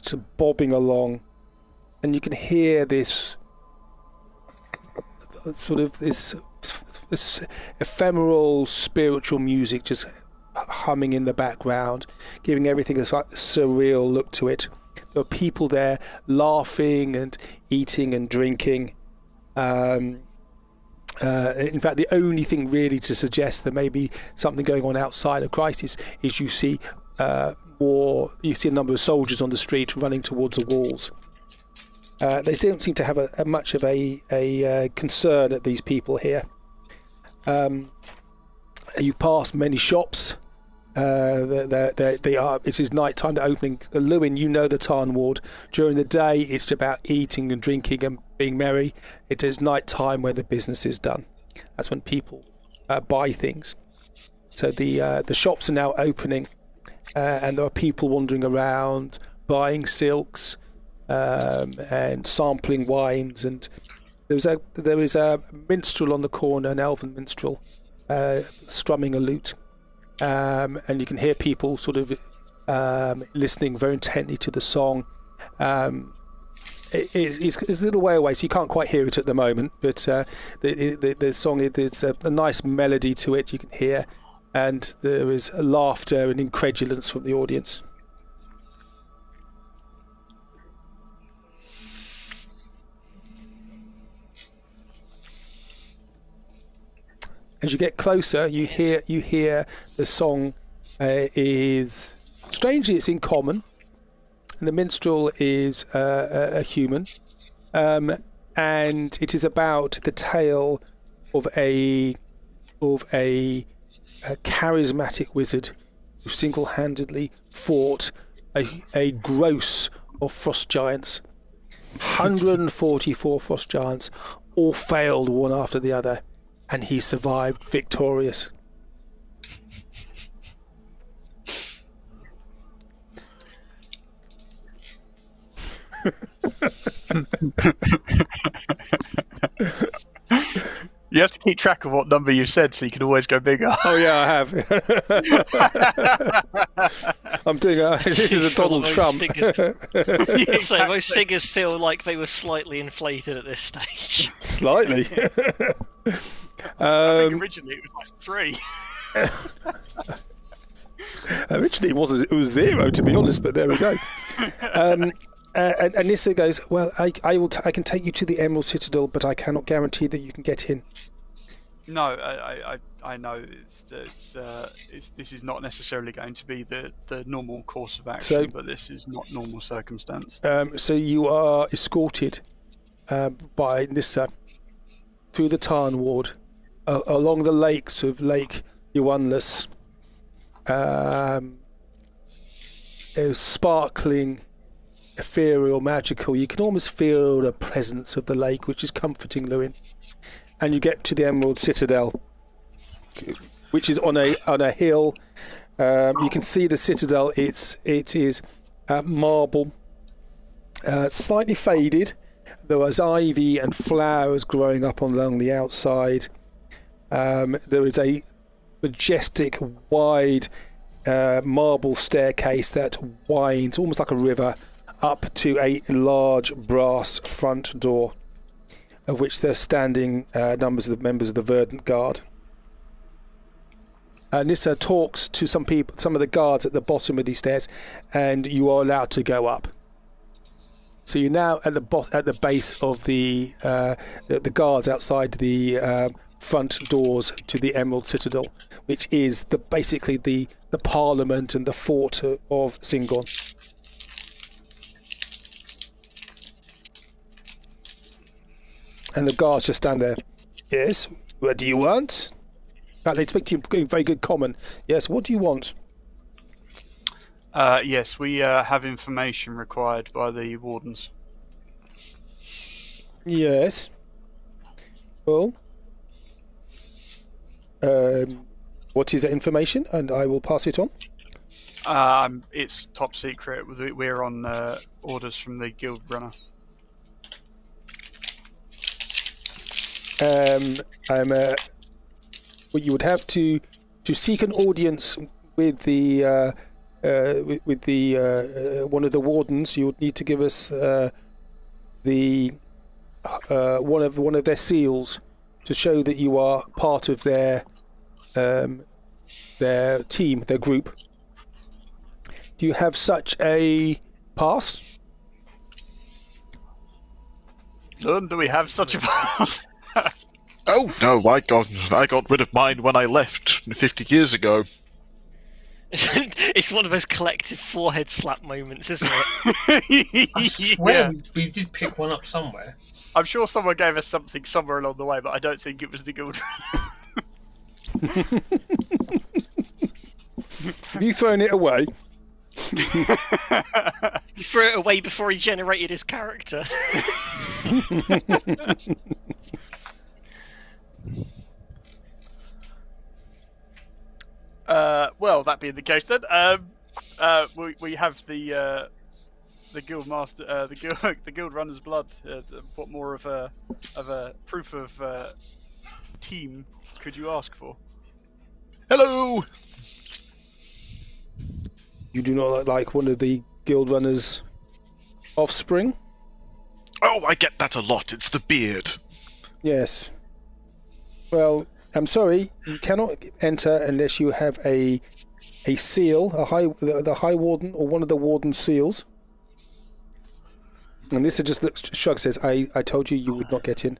sort of bobbing along, and you can hear this sort of this ephemeral spiritual music just humming in the background, giving everything a sort of surreal look to it. There are people there laughing and eating and drinking. In fact, the only thing really to suggest there may be something going on outside a crisis is you see a number of soldiers on the street running towards the walls. They don't seem to have much of a concern at these people here. You pass many shops. They are. It is night time. They're opening. LLewyn, you know the Tarn Ward. During the day, it's about eating and drinking and being merry. It is night time where the business is done. That's when people buy things. So the shops are now opening, and there are people wandering around buying silks and sampling wines. And there is a minstrel on the corner, an elven minstrel, strumming a lute. And you can hear people sort of listening very intently to the song. It's a little way away, so you can't quite hear it at the moment, but the song, there's a nice melody to it you can hear, and there is laughter and incredulence from the audience. As you get closer, you hear the song is strangely it's in common, and the minstrel is a human, and it is about the tale of a charismatic wizard who single-handedly fought a gross of frost giants. 144 frost giants, all failed one after the other. And he survived victorious.
You have to keep track of what number you said so you can always go bigger.
Oh yeah, I have. I'm doing this is a Donald Trump.
So most figures feel like they were slightly inflated at this stage.
Slightly.
I think originally it was like 3.
Originally it was 0, to be honest, but there we go. And Nyssa goes, well, I can take you to the Emerald Citadel, but I cannot guarantee that you can get in.
No, I know this is not necessarily going to be the normal course of action, but this is not normal circumstance.
So you are escorted by Nyssa through the Tarn Ward, along the lakes of Lake Yuanless. It's sparkling, ethereal, magical. You can almost feel the presence of the lake, which is comforting, LLewyn. And you get to the Emerald Citadel, which is on a hill. You can see the citadel. It is marble, slightly faded. There was ivy and flowers growing up along the outside. There is a majestic, wide marble staircase that winds almost like a river up to a large brass front door, of which there are standing members of the Verdant Guard. Nyssa talks to some of the guards at the bottom of these stairs, and you are allowed to go up. So you're now at the base of the guards outside the front doors to the Emerald Citadel, which is basically the Parliament and the fort of Syngorn. And the guards just stand there. Yes, what do you want? They speak to you in very good common. Yes, what do you want?
Yes, we have information required by the wardens.
Yes. Well, what is that information? And I will pass it on.
It's top secret. We're on orders from the guild runner.
Well, you would have to seek an audience with the one of the wardens. You would need to give us the one of their seals to show that you are part of their team, their group. Do you have such a pass?
None. Do we have such a pass?
Oh no, I got rid of mine when I left 50 years ago.
It's one of those collective forehead slap moments, isn't it?
I swear we did pick one up somewhere.
I'm sure someone gave us something somewhere along the way, but I don't think it was the guild.
Have you thrown it away?
He threw it away before he generated his character.
Well, that being the case, then we have the guild master, the guild runner's blood. What more of a proof of team could you ask for?
Hello.
You do not look like one of the guild runner's offspring?
Oh, I get that a lot. It's the beard.
Yes. Well, I'm sorry, you cannot enter unless you have a seal, the High Warden or one of the Warden's seals. And Nyssa just shrugs, says, I told you would not get in.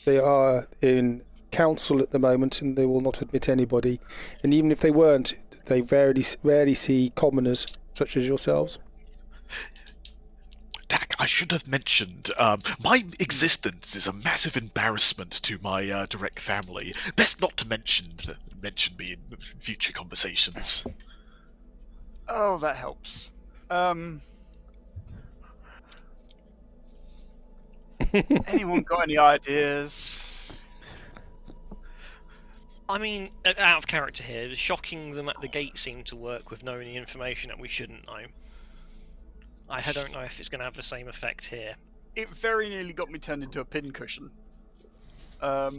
They are in council at the moment and they will not admit anybody. And even if they weren't, they rarely see commoners such as yourselves.
Dak, I should have mentioned, my existence is a massive embarrassment to my direct family. Best not to mention me in future conversations.
Oh, that helps. Anyone got any ideas?
I mean, out of character here, shocking them at the gate seemed to work with knowing the information that we shouldn't know. I don't know if it's going to have the same effect here.
It very nearly got me turned into a pincushion.
But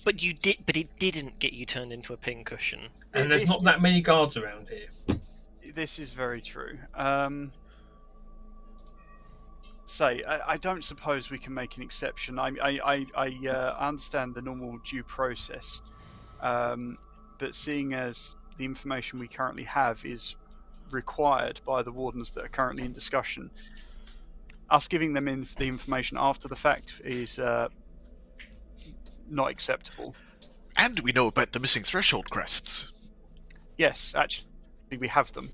it didn't get you turned into a pincushion.
And there's not that many guards around here.
This is very true. I don't suppose we can make an exception. I understand the normal due process, but seeing as the information we currently have is required by the wardens that are currently in discussion, us giving them the information after the fact is not acceptable.
And we know about the missing threshold crests.
Yes, actually, we have them.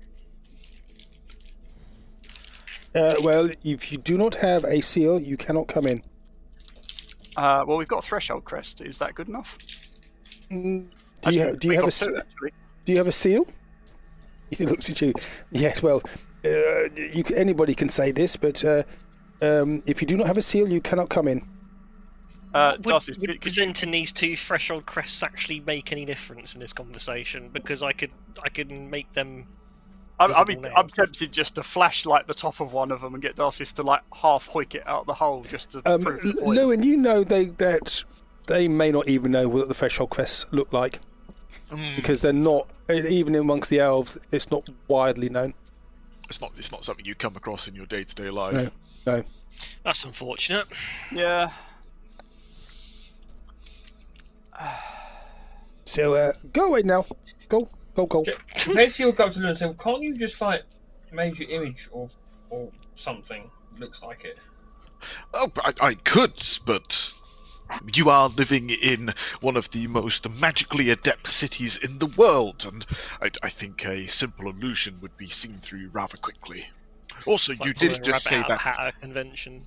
Well, if you do not have a seal, you cannot come in.
Well, we've got a threshold crest. Is that good enough?
Do you have a seal? He looks at you. Yes, well, anybody can say this, but if you do not have a seal, you cannot come in.
Darcy,
would presenting these two threshold crests actually make any difference in this conversation? Because I could make them.
I'm tempted just to flashlight the top of one of them and get Darcy to half hoik it out the hole just to prove the point.
LLewyn, you know that they may not even know what the threshold crests look like because they're not, even amongst the elves, it's not widely known.
It's not something you come across in your day-to-day life.
No.
That's unfortunate.
Yeah.
So go away now. Go.
Basically, you'll go up to LLewyn and say, can't you just major image or something that looks like it?
Oh, I could, but you are living in one of the most magically adept cities in the world, and I think a simple illusion would be seen through rather quickly. Also, you did just say that
at a convention.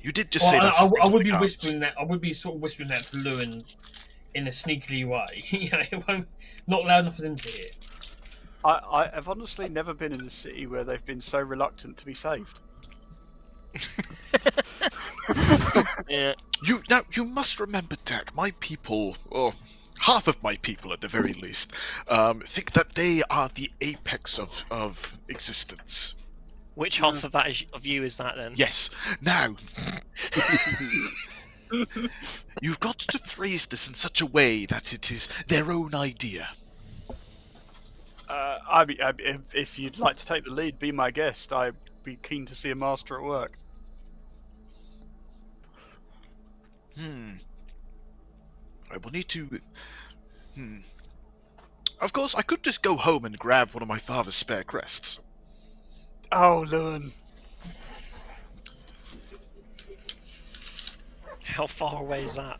You did just say that.
I would be whispering that. I would be sort of whispering that to LLewyn in a sneakily way. It won't. Not loud enough for them to hear.
I've honestly never been in a city where they've been so reluctant to be saved.
Yeah.
You must remember, Dak, my people, or half of my people at the very least, think that they are the apex of existence.
Which half of that of you is that then?
Yes. Now, you've got to phrase this in such a way that it is their own idea.
If you'd like to take the lead, be my guest. I'd be keen to see a master at work.
I will need to. Of course, I could just go home and grab one of my father's spare crests.
Oh, LLewyn.
How far away is that?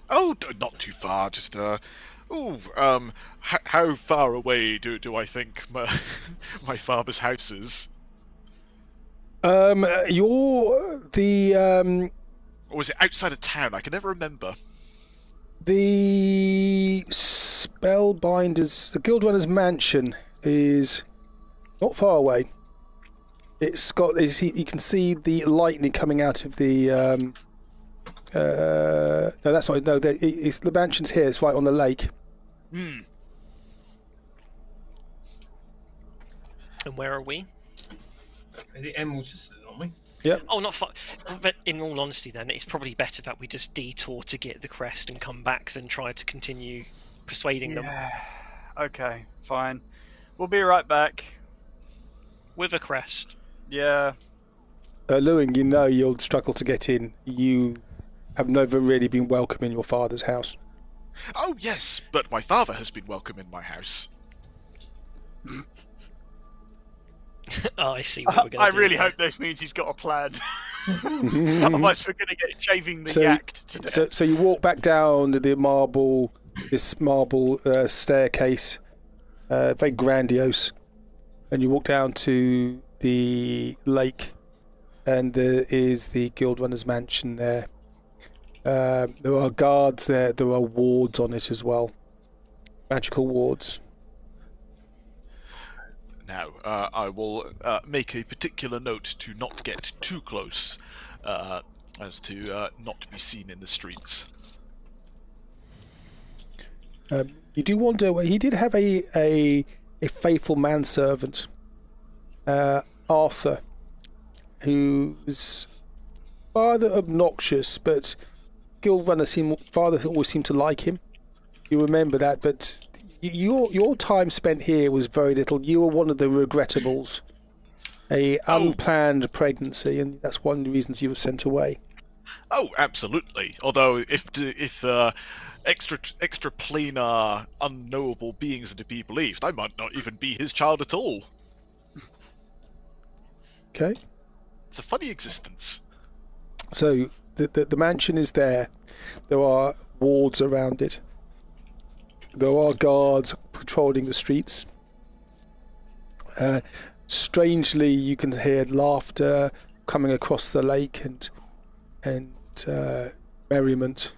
Oh, not too far. Just how far away do I think my father's house is?
You're the
Or was it outside of town? I can never remember.
The Spellbinder's, the Guildrunner's mansion is not far away. It's got, you can see the lightning coming out of the. No, that's not. No, it's the mansion's here. It's right on the lake.
And where are we?
The emeralds, aren't we?
Yep.
Oh, not far. But in all honesty, then it's probably better that we just detour to get the crest and come back than try to continue persuading them
Okay, fine. We'll be right back.
with a crest.
Yeah.
LLewyn, you know you'll struggle to get in. You have never really been welcome in your father's house.
Oh yes, but my father has been welcome in my house.
Oh, I see what we're going to do.
I really hope this means he's got a plan. Otherwise, we're going to get shaving the yak to death.
So you walk back down this marble staircase, very grandiose, and you walk down to the lake, and there is the Guildrunner's mansion there. There are guards there. There are wards on it as well, magical wards.
Now, I will make a particular note to not get too close, as to not be seen in the streets.
You do wonder. He did have a faithful manservant, Arthur, who was rather obnoxious, but father always seemed to like him. You remember that, but your time spent here was very little. You were one of the regrettables, unplanned pregnancy, and that's one of the reasons you were sent away.
Oh, absolutely. Although, if extraplanar, unknowable beings are to be believed, I might not even be his child at all.
Okay.
It's a funny existence.
So the mansion is there. There are wards around it. There are guards patrolling the streets. Strangely, you can hear laughter coming across the lake and merriment,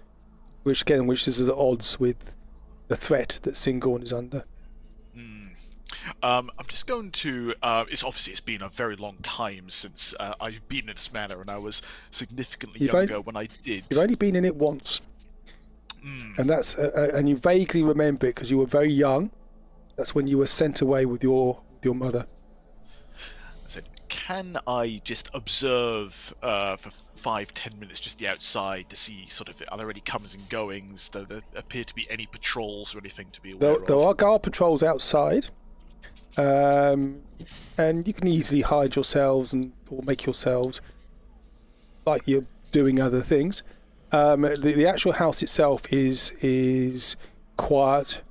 which is at odds with the threat that Syngorn is under.
I'm just going to. It's been a very long time since I've been in this manor, and I was significantly younger when I did.
You've only been in it once. And that's and you vaguely remember it because you were very young. That's when you were sent away with your mother.
I said, can I just observe for 5-10 minutes just the outside to see sort of are there any comings and goings? Do there appear to be any patrols or anything to be aware of?
There are guard patrols outside, and you can easily hide yourselves or make yourselves like you're doing other things. The actual house itself is quiet.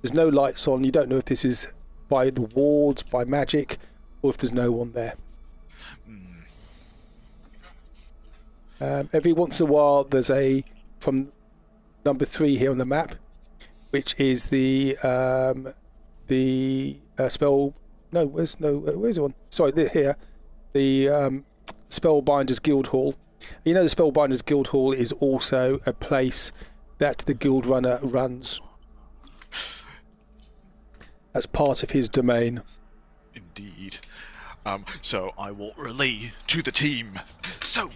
There's no lights on. You don't know if this is by the wards, by magic, or if there's no one there. Every once in a while, there's from number 3 here on the map, which is the spell. No, where's the one? Sorry, here, the Spellbinder's Guild Hall. You know, the Spellbinder's Guild Hall is also a place that the Guildrunner runs as part of his domain.
Indeed. So I will relay to the team So,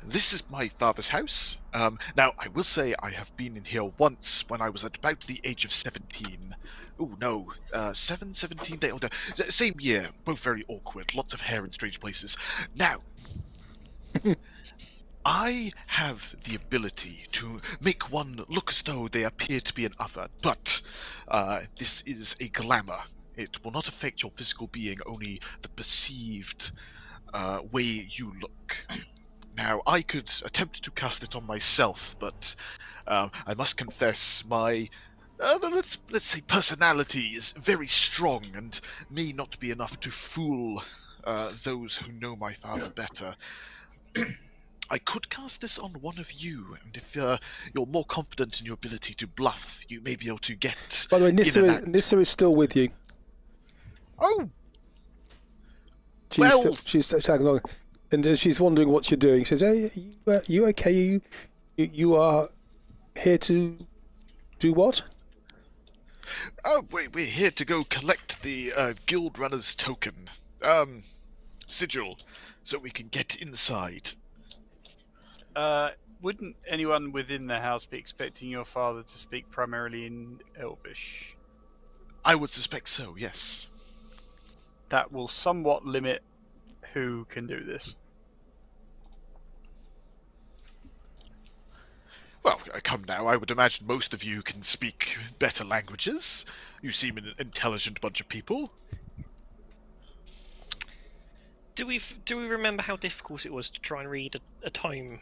this is my father's house. Now, I will say I have been in here once when I was at about the age of 17. Oh, no, 17, same year, both very awkward, lots of hair in strange places. Now, I have the ability to make one look as though they appear to be an other, but this is a glamour. It will not affect your physical being, only the perceived way you look. Now, I could attempt to cast it on myself, but I must confess my, let's say, personality is very strong and may not be enough to fool those who know my father better. I could cast this on one of you, and if you're more confident in your ability to bluff, you may be able to get.
By the way, Nyssa is still with you.
Oh,
She's tagging along, and she's wondering what you're doing. She says, "Hey, you okay? You are here to do what?"
Oh, we're here to go collect the guild runner's token, sigil, so we can get inside.
Wouldn't anyone within the house be expecting your father to speak primarily in Elvish?
I would suspect so, yes.
That will somewhat limit who can do this.
Well, come now, I would imagine most of you can speak better languages. You seem an intelligent bunch of people.
Do we remember how difficult it was to try and read a tome?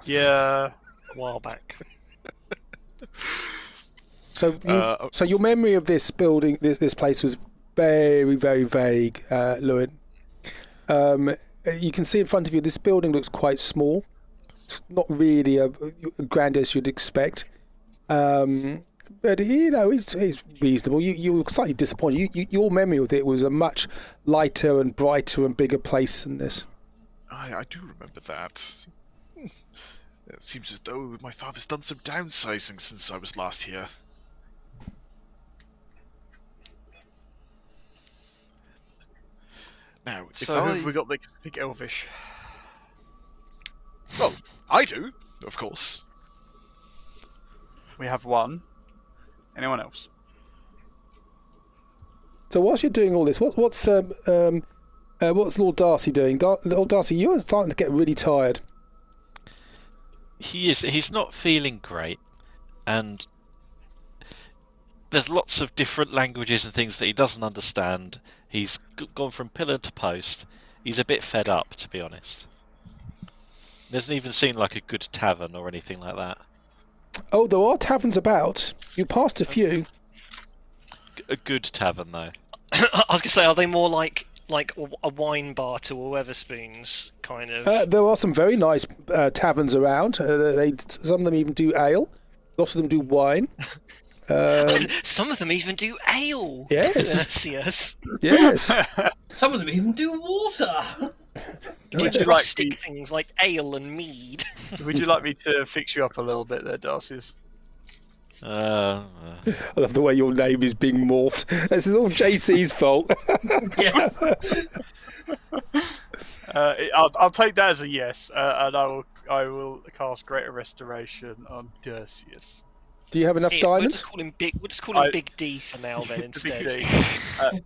Yeah.
A while back.
So your memory of this building, this place, was very, very vague, LLewyn. You can see in front of you, this building looks quite small. It's not really a grand as you'd expect. But, it's reasonable. You were slightly disappointed. Your memory of it was a much lighter and brighter and bigger place than this.
I do remember that. It seems as though my father's done some downsizing since I was last here. Now,
So who have we got that can speak Elvish?
Well, I do, of course.
We have one. Anyone else?
So whilst you're doing all this, what's Lord Darcy doing? Lord Darcy, you're starting to get really tired.
He is. He's not feeling great, and there's lots of different languages and things that he doesn't understand. He's gone from pillar to post. He's a bit fed up, to be honest. He hasn't even seen like a good tavern or anything like that.
Oh, there are taverns about. You passed a few.
A good tavern, though.
I was gonna say, are they more like a wine bar to a Weatherspoons kind of?
There are some very nice taverns around. Some of them even do ale. Lots of them do wine.
Some of them even do ale.
Yes.
Yes.
Some of them even do water.
Do rustic things like ale and mead.
Would you like me to fix you up a little bit there, Darcy?
I love the way your name is being morphed. This is all JC's fault.
Yeah.
I'll take that as a yes, and I will cast Greater Restoration on Darcy.
Do you have enough diamonds?
We'll just call him Big D for now, then, instead.
Big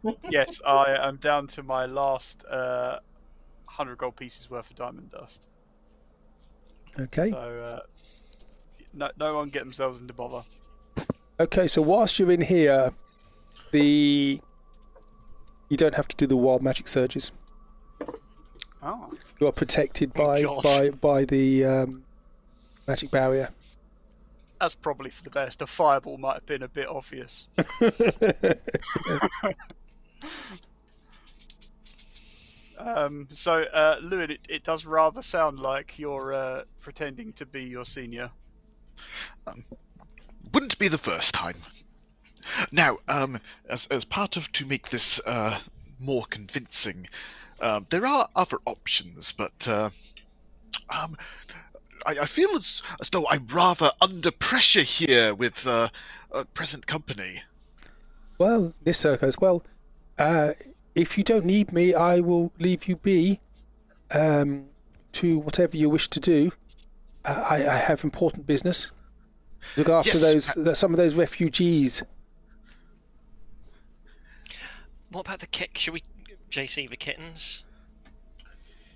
D. Yes, I am down to my last 100 gold pieces worth of diamond dust.
Okay.
So no one get themselves into bother.
Okay, so whilst you're in here, you don't have to do the wild magic surges.
Oh.
You are protected by the magic barrier.
That's probably for the best. A fireball might have been a bit obvious. So, LLewyn, it does rather sound like you're pretending to be your senior.
Wouldn't be the first time. Now, as part of to make this more convincing, there are other options, but I feel as though I'm rather under pressure here with present company.
Well, Nyssa goes, well, if you don't need me, I will leave you be. to whatever you wish to do. I have important business. Look after some of those refugees.
What about the Should we, JC, the kittens?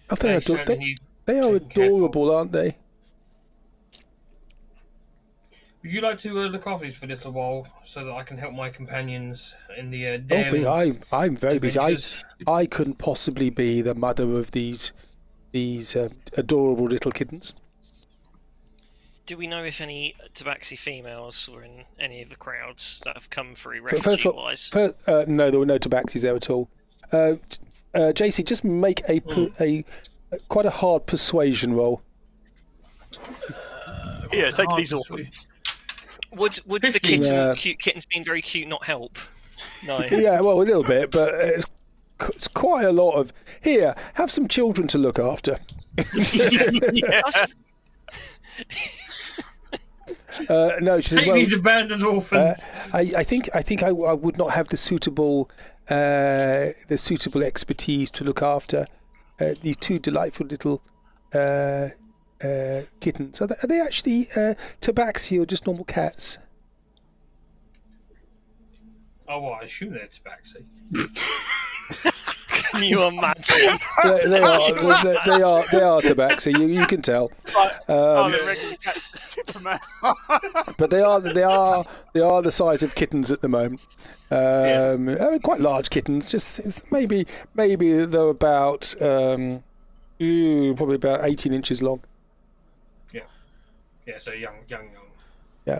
I think they are adorable, aren't they?
Would you like to look after these for a little while so that I can help my companions in the
I'm very busy.
adventures?
I couldn't possibly be the mother of these adorable little kittens.
Do we know if any tabaxi females were in any of the crowds that have come through
First of all,
refugee-wise?
no, there were no tabaxis there at all. JC, just make a quite a hard persuasion roll.
Yeah, take these orphans.
Would the cute kittens being very cute not help? No.
Yeah, well, a little bit, but it's quite a lot of... Here, have some children to look after. No, she says,
Take these abandoned orphans.
I think I would not have the suitable expertise to look after these two delightful little kittens. Are they actually tabaxi or just normal cats?
Oh, well, I assume they're tabaxi.
Can you imagine?
They are tabaxi. You can tell.
They're regular cats. Tip them out.
But they are the size of kittens at the moment. I mean, quite large kittens. Just maybe they're about probably about 18 inches long.
Yeah, so young.
Yeah.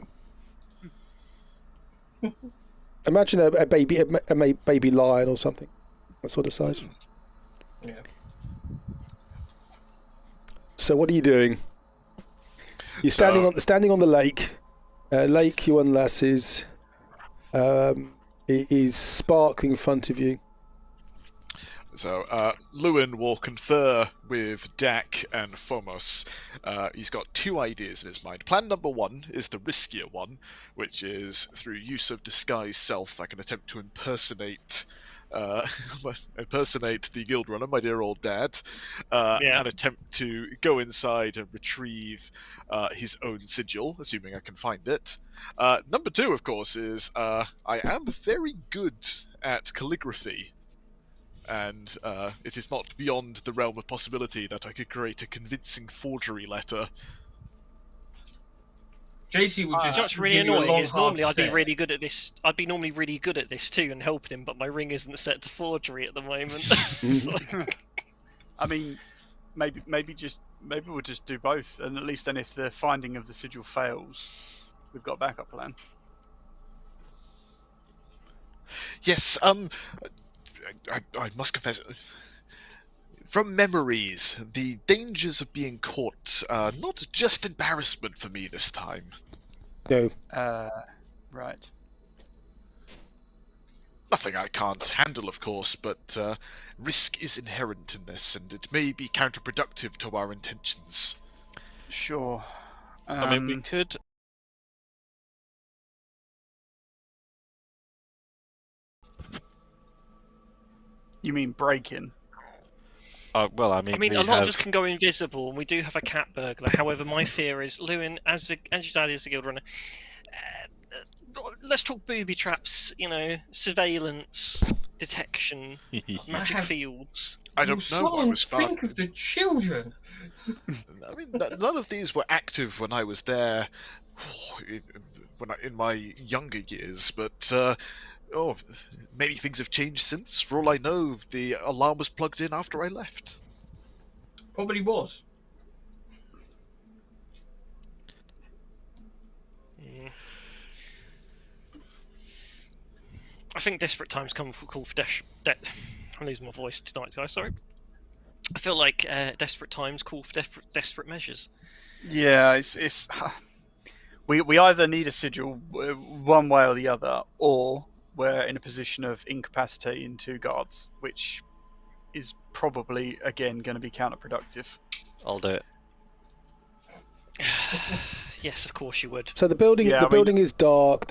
Imagine a baby lion or something. That sort of size.
Yeah.
So what are you doing? You're standing on the lake. Lake Huon Lasses is sparkling in front of you.
So, LLewyn will confer with Dak and Phomos. He's got two ideas in his mind. Plan number one is the riskier one, which is through use of disguised self, I can attempt to impersonate the guild runner, my dear old dad, and attempt to go inside and retrieve his own sigil, assuming I can find it. Number two, of course, is I am very good at calligraphy. And it is not beyond the realm of possibility that I could create a convincing forgery letter.
JC would just.
What's really annoying is normally I'd be really good at this. I'd be normally really good at this too and helping him, but my ring isn't set to forgery at the moment. So...
I mean, maybe we'll just do both, and at least then, if the finding of the sigil fails, we've got a backup plan.
Yes. I must confess, from memories, the dangers of being caught are not just embarrassment for me this time.
No.
Right.
Nothing I can't handle, of course, but risk is inherent in this, and it may be counterproductive to our intentions.
Sure.
I mean, we could...
You mean break-in?
Well, I mean,
a lot of us can go invisible, and we do have a cat burglar. However, my fear is, LLewyn, as your dad is the guild runner, let's talk booby traps, surveillance, detection, magic fields.
I don't know what was fun.
Think of the children.
I mean, none of these were active when I was there, in my younger years, but... many things have changed since. For all I know, the alarm was plugged in after I left.
Probably was.
I think desperate times call for I'm losing my voice tonight, guys. Sorry. I feel like desperate times call for desperate measures.
Yeah, it's we either need a sigil one way or the other, or we're in a position of incapacitating two guards, which is probably, again, going to be counterproductive.
I'll do it.
Yes, of course you would.
So the building is dark.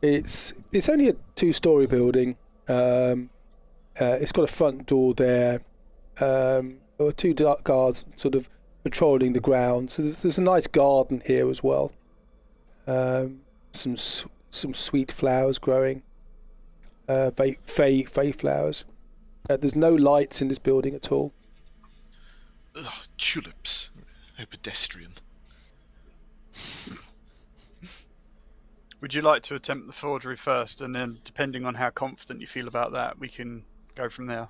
It's only a 2-story building. It's got a front door there. There were two dark guards sort of patrolling the ground. So there's a nice garden here as well. Some sweet flowers growing. Fey flowers. There's no lights in this building at all.
Ugh, tulips. No pedestrian.
Would you like to attempt the forgery first, and then, depending on how confident you feel about that, we can go from there?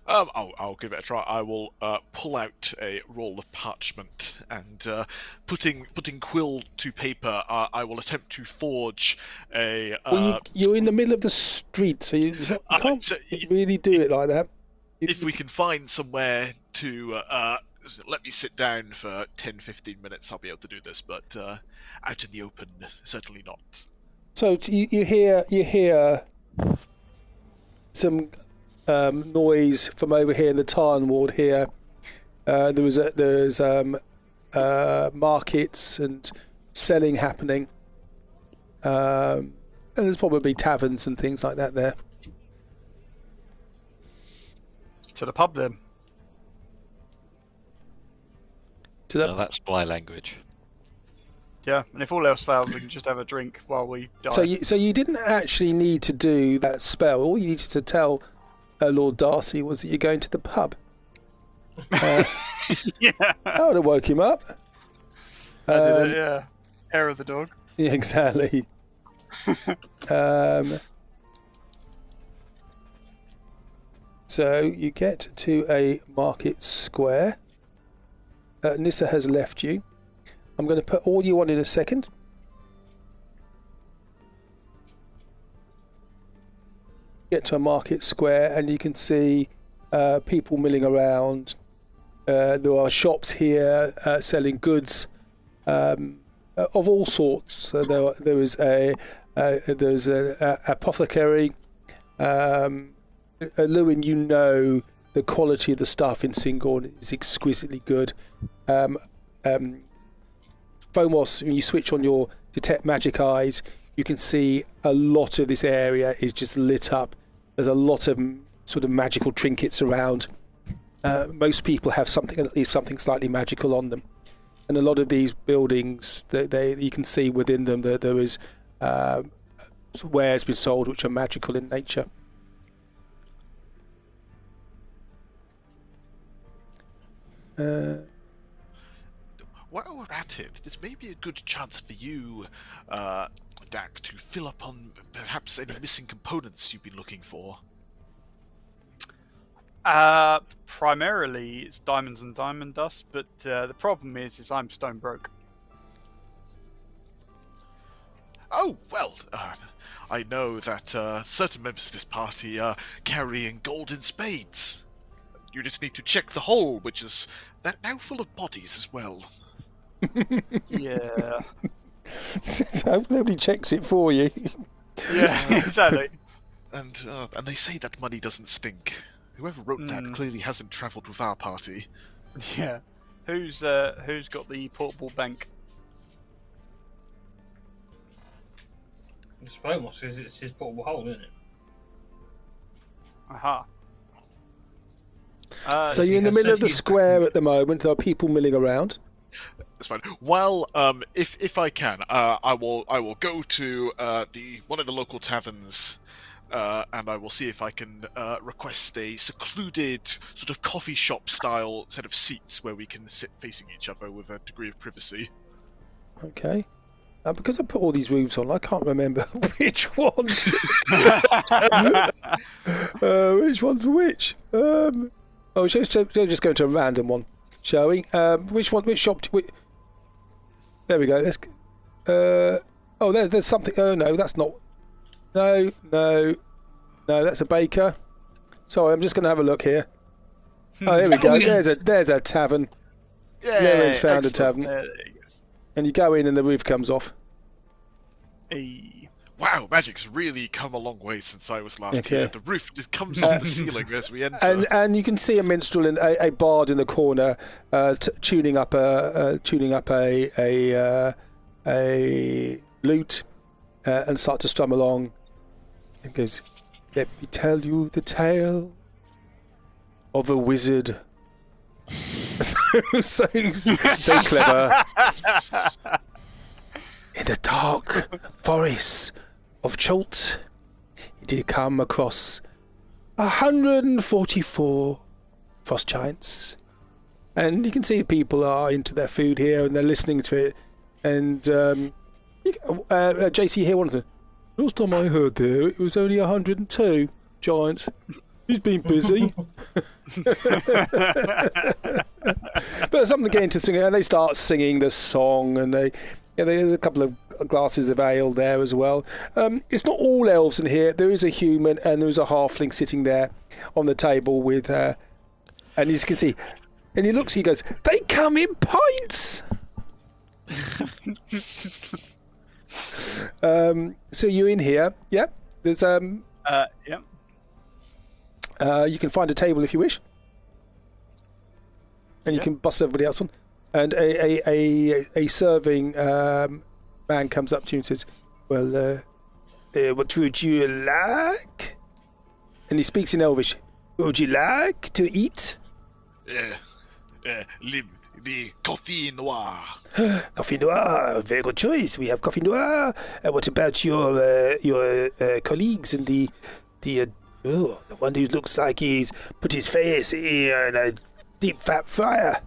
I'll give it a try. I will pull out a roll of parchment and putting quill to paper. I will attempt to forge a.
Well, you're in the middle of the street, so you can't really do it like that.
If we can find somewhere to let me sit down for 10-15 minutes, I'll be able to do this. But out in the open, certainly not. So
you hear some noise from over here in the Tarn ward here. There's markets and selling happening. And there's probably taverns and things like that there.
To the pub then.
No, that's my language.
Yeah, and if all else fails, we can just have a drink while we die.
So you didn't actually need to do that spell. All you needed to tell Lord Darcy was that you're going to the pub.
Yeah.
I would have woke him up.
I did it, yeah. Hair of the dog.
Yeah, exactly. So you get to a market square. Nyssa has left you. I'm going to put all you on in a second. Get to a market square and you can see people milling around. There are shops here selling goods of all sorts. So there is there's an apothecary. LLewyn, you know the quality of the stuff in Syngorn is exquisitely good. Phomos, when you switch on your detect magic eyes, you can see a lot of this area is just lit up. There's a lot of sort of magical trinkets around. Most people have something, at least something slightly magical on them. And a lot of these buildings, you can see within them that there is wares being sold which are magical in nature.
While we're at it, this may be a good chance for you, Dak, to fill up on perhaps any missing components you've been looking for.
Primarily it's diamonds and diamond dust, but the problem is I'm stone broke.
Oh, well, I know that certain members of this party are carrying golden spades. You just need to check the hole, which is now full of bodies as well.
Yeah.
So nobody checks it for you.
Yeah, exactly.
And they say that money doesn't stink. Whoever wrote that clearly hasn't travelled with our party.
Yeah. Who's got the portable bank?
It's Phomos, because it's his portable hole, isn't it?
Aha.
So you're in the middle of the square at the moment. There are people milling around.
That's fine. Well, if I can, I will go to one of the local taverns, and I will see if I can request a secluded sort of coffee shop style set of seats where we can sit facing each other with a degree of privacy.
Okay. Because I put all these roofs on, I can't remember which ones. Which one's which? Shall just go into a random one, shall we? Which one? Which shop? There we go. Let's. There's something. Oh no, that's not. No, that's a baker. Sorry, I'm just going to have a look here. Oh, here we go. There's a tavern. LLewyn's found a tavern. And you go in and the roof comes off.
Hey.
Wow, magic's really come a long way since I was last here. The roof just comes off the ceiling as we enter.
And you can see a minstrel and a bard in the corner tuning up a lute and start to strum along. And goes, "Let me tell you the tale of a wizard so clever. In the dark forests of Cholt, he did come across 144 frost giants. And you can see people are into their food here and they're listening to it. And JC, hear one of them. Last time I heard there, it was only 102 giants. He's been busy. But something to get into singing, and they start singing the song, and they have a couple of glasses of ale there as well. It's not all elves in here. There is a human and there is a halfling sitting there on the table with, and you can see, and he looks, he goes, they come in pints. So you're in here, yeah? There's
yeah.
You can find a table if you wish, and you can bust everybody else on. And a serving man comes up to you and says, "Well, what would you like?" And he speaks in Elvish. What would you like to eat?
The coffee noir.
Coffee noir, very good choice. We have coffee noir. What about your colleagues and the one who looks like he's put his face in a deep fat fryer?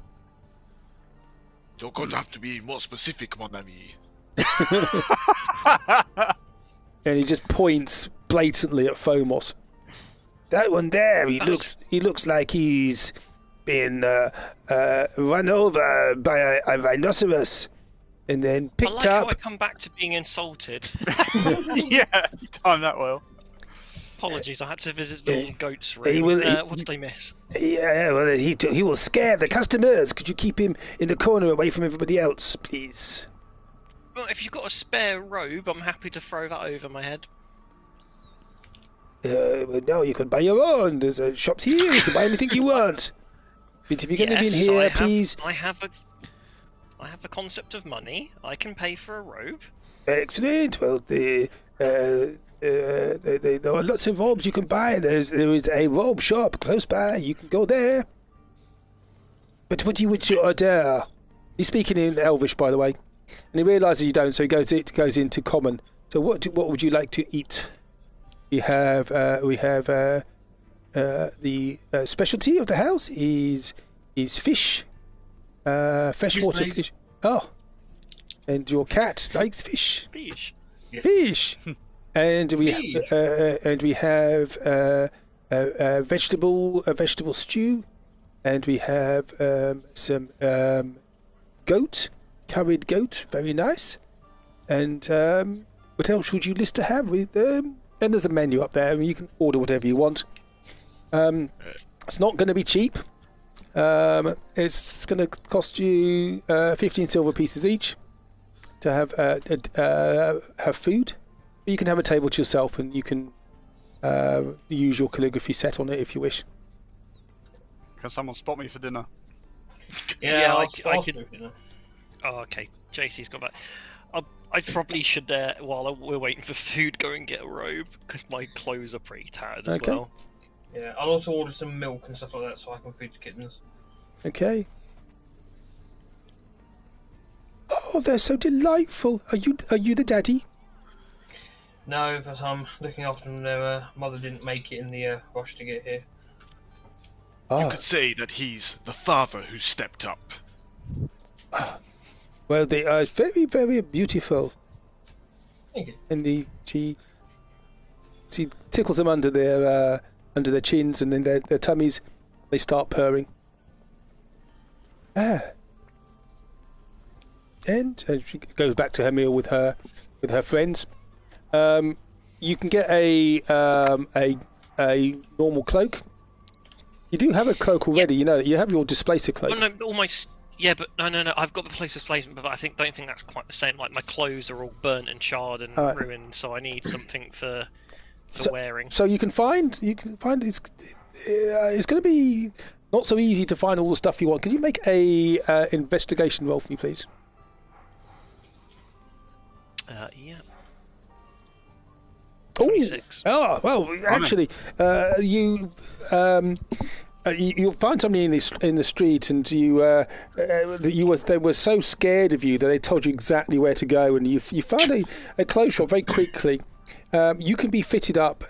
You're going to have to be more specific, mon ami.
And he just points blatantly at Phomos. That one there, he looks like he's been run over by a rhinoceros and then picked
I like
up.
how I come back to being insulted.
Yeah, you timed that well.
Apologies, I had to visit the little goat's room.
He will-
what did I miss?
Yeah, well, he will scare the customers. Could you keep him in the corner away from everybody else, please?
Well, if you've got a spare robe, I'm happy to throw that over my head.
Well, no, you can buy your own. There's shops here. You can buy anything you want. But if you're going to be in here, please.
I have a concept of money. I can pay for a robe.
Excellent. Well, there are lots of robes you can buy. There is a robe shop close by. You can go there. But what would you order? He's speaking in Elvish, by the way, and he realises you don't, so he goes into common. So what would you like to eat? We have the specialty of the house is fish, freshwater fish. Oh, and your cat likes fish.
Fish.
Yes.
Fish. And we have a vegetable stew, and we have some curried goat, very nice. And what else would you list to have with and there's a menu up there, and you can order whatever you want. It's not going to be cheap. It's going to cost you 15 silver pieces each to have food. You can have a table to yourself, and you can use your calligraphy set on it if you wish.
Can someone spot me for dinner?
Yeah, I
I'll
can.
move, you know.
Oh, okay. JC's got that. I probably should, while we're waiting for food, go and get a robe, because my clothes are pretty tattered as
Okay.
well.
Yeah, I'll also order some milk and stuff like that so I can feed the kittens.
Okay. Oh, they're so delightful. Are you the daddy?
No, but I'm looking after them. Their mother didn't make it in the rush to get here.
You
Ah,
could say that he's the father who stepped up.
well, they are very, very beautiful.
Thank you.
And she tickles them under their chins, and then their tummies. They start purring. And she goes back to her meal with her friends. You can get a normal cloak. You do have a cloak already. You know, you have your displacer cloak.
Oh, no, almost. Yeah, but no. I've got the place displacement, but I don't think that's quite the same. Like, my clothes are all burnt and charred and ruined, so I need something for wearing.
So you can find it's going to be not so easy to find all the stuff you want. Can you make a investigation roll for me, please?
Yeah.
Oh,
26.
well, actually, you you'll find somebody in the street, and they were so scared of you that they told you exactly where to go, and you found a clothes shop very quickly. You can be fitted up.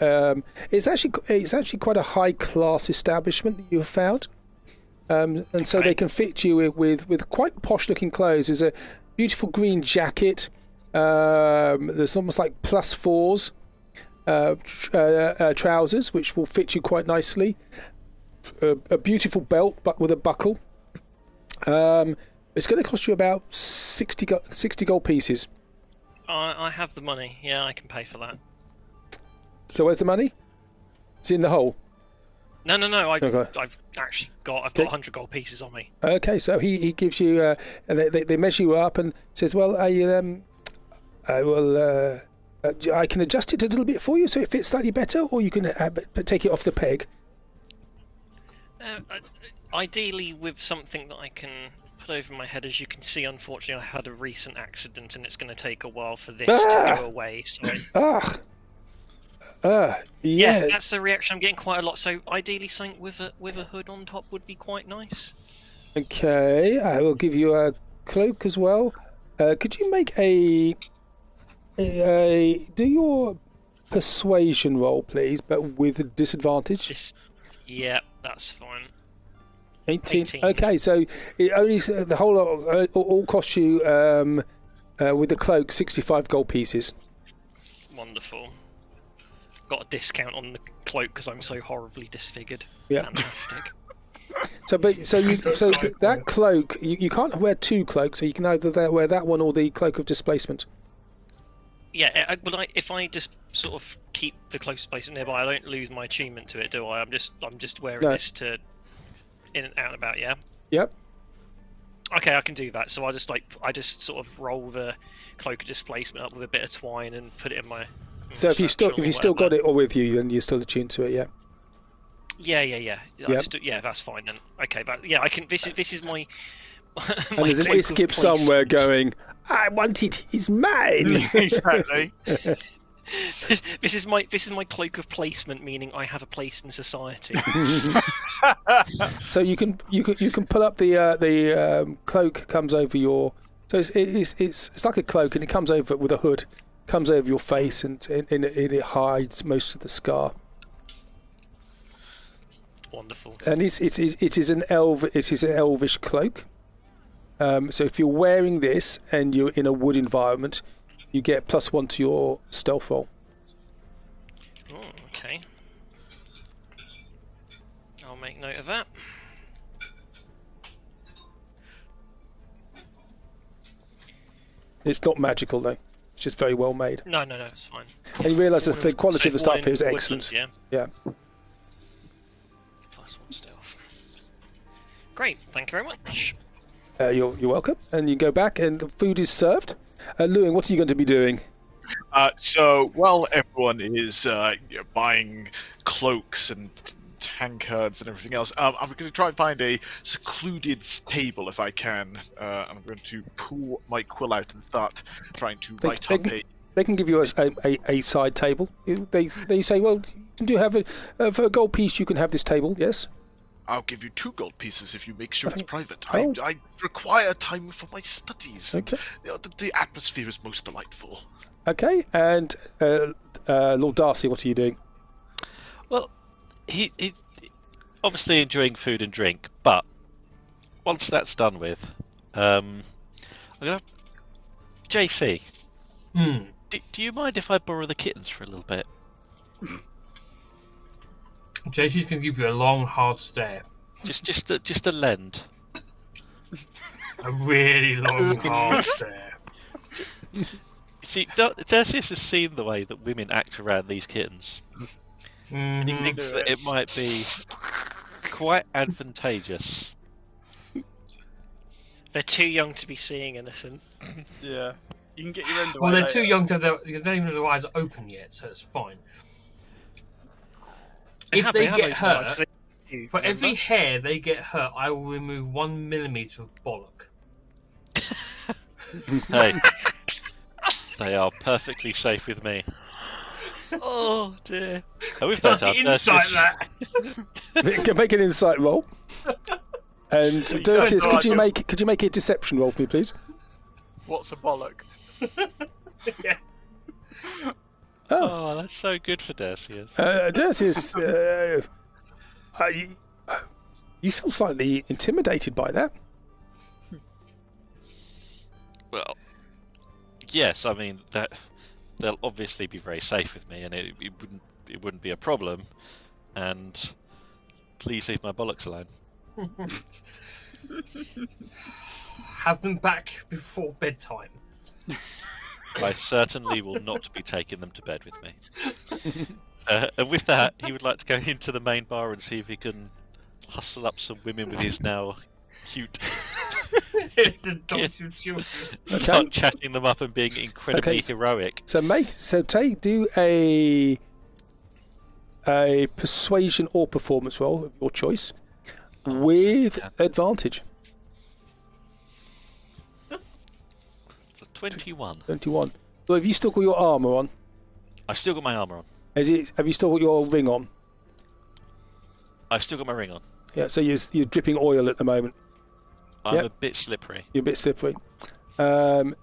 It's actually quite a high class establishment that you've found, and so they can fit you with quite posh looking clothes. There's a beautiful green jacket. There's almost like +4s trousers, which will fit you quite nicely. A beautiful belt, but with a buckle. It's going to cost you about 60 gold pieces.
I have the money. Yeah, I can pay for that.
So where's the money? It's in the hole.
No.
Okay.
I've got 100 gold pieces on me.
Okay, so he gives you. They measure you up and says, "Well, I can adjust it a little bit for you, so it fits slightly better, or you can take it off the peg."
Ideally, with something that I can put over my head. As you can see, unfortunately, I had a recent accident, and it's going to take a while for this to go away. So. Yeah, that's the reaction I'm getting quite a lot. So ideally, something with a hood on top would be quite nice.
Okay, I will give you a cloak as well. Could you make do your persuasion roll, please, but with a disadvantage?
Yeah, that's fine.
18. Okay, so it only the whole lot all cost you with the cloak 65 gold pieces.
Wonderful. Got a discount on the cloak because I'm so horribly disfigured.
Yeah.
Fantastic.
That cloak you can't wear two cloaks, so you can either wear that one or the cloak of displacement.
Yeah, if I just sort of keep the cloak of displacement nearby, I don't lose my attunement to it, do I? I'm just wearing this to in and out and about. Yeah.
Yep.
Okay, I can do that. So I just sort of roll the cloak of displacement up with a bit of twine and put it in my.
So if you still got it all with you, then you're still attuned to it, yeah.
Yeah.
Yep.
That's fine then. Okay, but yeah, I can. This is my.
And there's an iskip somewhere going, "I want it. It's mine."
Exactly.
This is my cloak of placement, meaning I have a place in society.
So you can pull up the cloak comes over your. So it's like a cloak, and it comes over with a hood. Comes over your face, and it hides most of the scar.
Wonderful.
And it is an elvish cloak. So if you're wearing this and you're in a wood environment, you get +1 to your stealth roll.
Oh, okay. I'll make note of that.
It's not magical though. It's just very well made.
No, it's fine.
And you realise that the quality of the stuff here is excellent. Yeah.
+1 stealth. Great, thank you very much.
You're welcome. And you go back, and the food is served. LLewyn, what are you going to be doing?
So while everyone is buying cloaks and tankards and everything else, I'm going to try and find a secluded table if I can. I'm going to pull my quill out and start trying to write up a...
They can give you a side table. They say, well, you do have for a gold piece, you can have this table, yes?
I'll give you 2 gold pieces if you make sure it's private. I require time for my studies.
Okay.
The atmosphere is most delightful.
Okay, and Lord Darcy, what are you doing?
Well, he obviously enjoying food and drink, but once that's done with, I'm gonna. JC, do you mind if I borrow the kittens for a little bit?
JC's going to give you a long, hard stare.
Just a lend.
A really long, hard stare.
See, Darcy has seen the way that women act around these kittens. And he thinks that it might be quite advantageous.
They're too young to be seeing anything.
Yeah. You can get your end away.
Well, they're too young to have they don't even have their eyes open yet, so it's fine. If they get hurt, for every hair they get hurt, I will remove 1 millimetre of bollock.
Hey, they are perfectly safe with me.
Oh dear.
Oh, we've met up.
Insight that.
Make an insight roll. And Darcy, could you make a deception roll for me, please?
What's a bollock?
Yeah.
Oh, that's so good for Darcy.
Darcy is. You feel slightly intimidated by that.
Well, yes. I mean that they'll obviously be very safe with me, and it wouldn't be a problem. And please leave my bollocks alone.
Have them back before bedtime.
I certainly will not be taking them to bed with me. And with that, he would like to go into the main bar and see if he can hustle up some women with his now cute. Start chatting them up and being incredibly heroic.
So do a persuasion or performance roll of your choice with advantage.
It's a 21.
21. So have you still got your armour on?
I've still got my armour on.
Have you still got your ring on?
I've still got my ring on.
Yeah, so you're dripping oil at the moment.
I'm a bit slippery.
You're a bit slippery. Oh,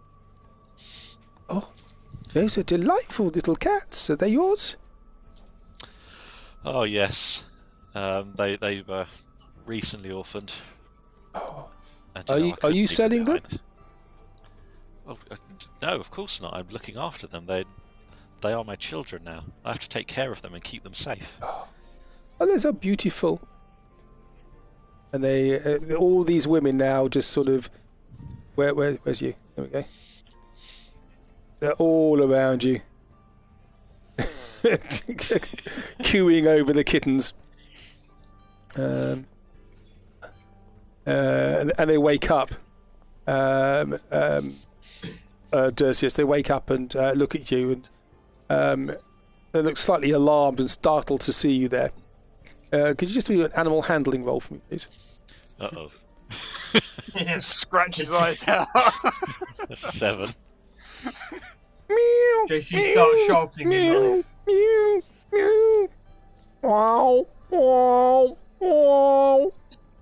those are delightful little cats. Are they yours?
Oh yes, they were recently orphaned.
Oh.
And,
are you selling them?
Oh, no, of course not. I'm looking after them. They are my children now. I have to take care of them and keep them safe.
Oh, those are beautiful. And they all these women now just sort of where's you? There we go. They're all around you. Queuing over the kittens. And they wake up. Darcy, they wake up and look at you, and they look slightly alarmed and startled to see you there. Could you just do an animal handling roll for me, please?
Uh-oh.
Scratch his eyes out.
That's a 7.
Meow,
JC starts sharpening his knife.
meow, meow. Wow, wow, wow,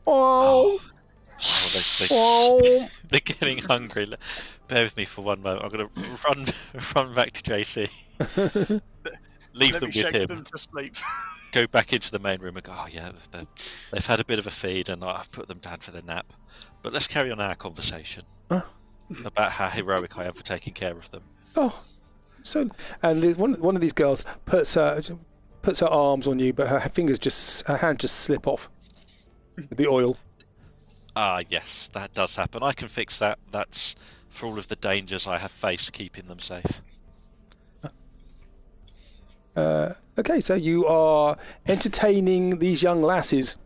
wow.
They're getting hungry. Bear with me for one moment. I'm going to run back to JC. Leave them with him.
Them to sleep.
Go back into the main room and go, oh yeah, they've had a bit of a feed and I've put them down for their nap. But let's carry on our conversation about how heroic I am for taking care of them.
Oh, so and one of these girls puts her arms on you, but her hands just slip off the oil.
Ah, yes, that does happen. I can fix that. That's for all of the dangers I have faced keeping them safe.
Okay, so you are entertaining these young lasses.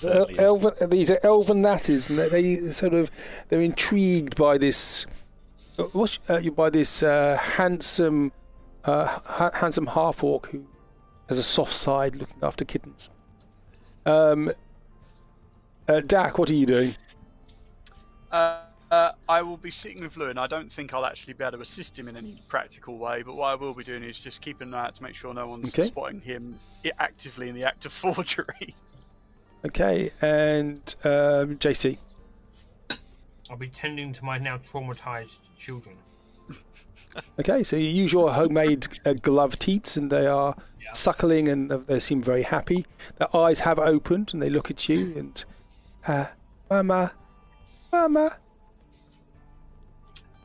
These are elven lasses, and they're intrigued by this. By this handsome half-orc who has a soft side, looking after kittens. Dak, what are you doing?
I will be sitting with LLewyn. I don't think I'll actually be able to assist him in any practical way, but what I will be doing is just keeping an eye out to make sure no one's spotting him actively in the act of forgery.
Okay, and JC?
I'll be tending to my now traumatized children.
Okay, so you use your homemade glove teats, and they are suckling, and they seem very happy. Their eyes have opened, and they look at you, and Mama.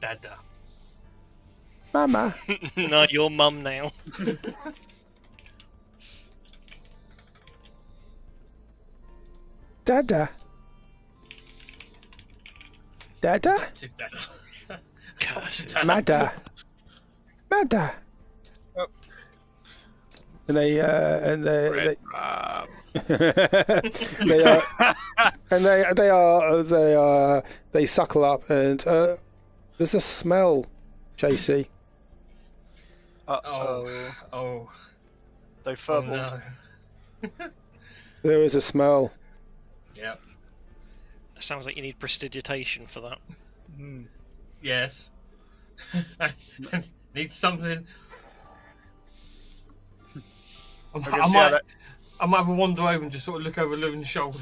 Dada.
Mama.
No, you're mum now.
Dada.
Curses.
Mada. And they they suckle up, and there's a smell, JC.
Oh.
They furbled.
No.
There is a smell.
Yep.
Sounds like you need prestidigitation for that.
Yes. Need something. I I might have a wander over and just sort of look over Lewin's shoulder.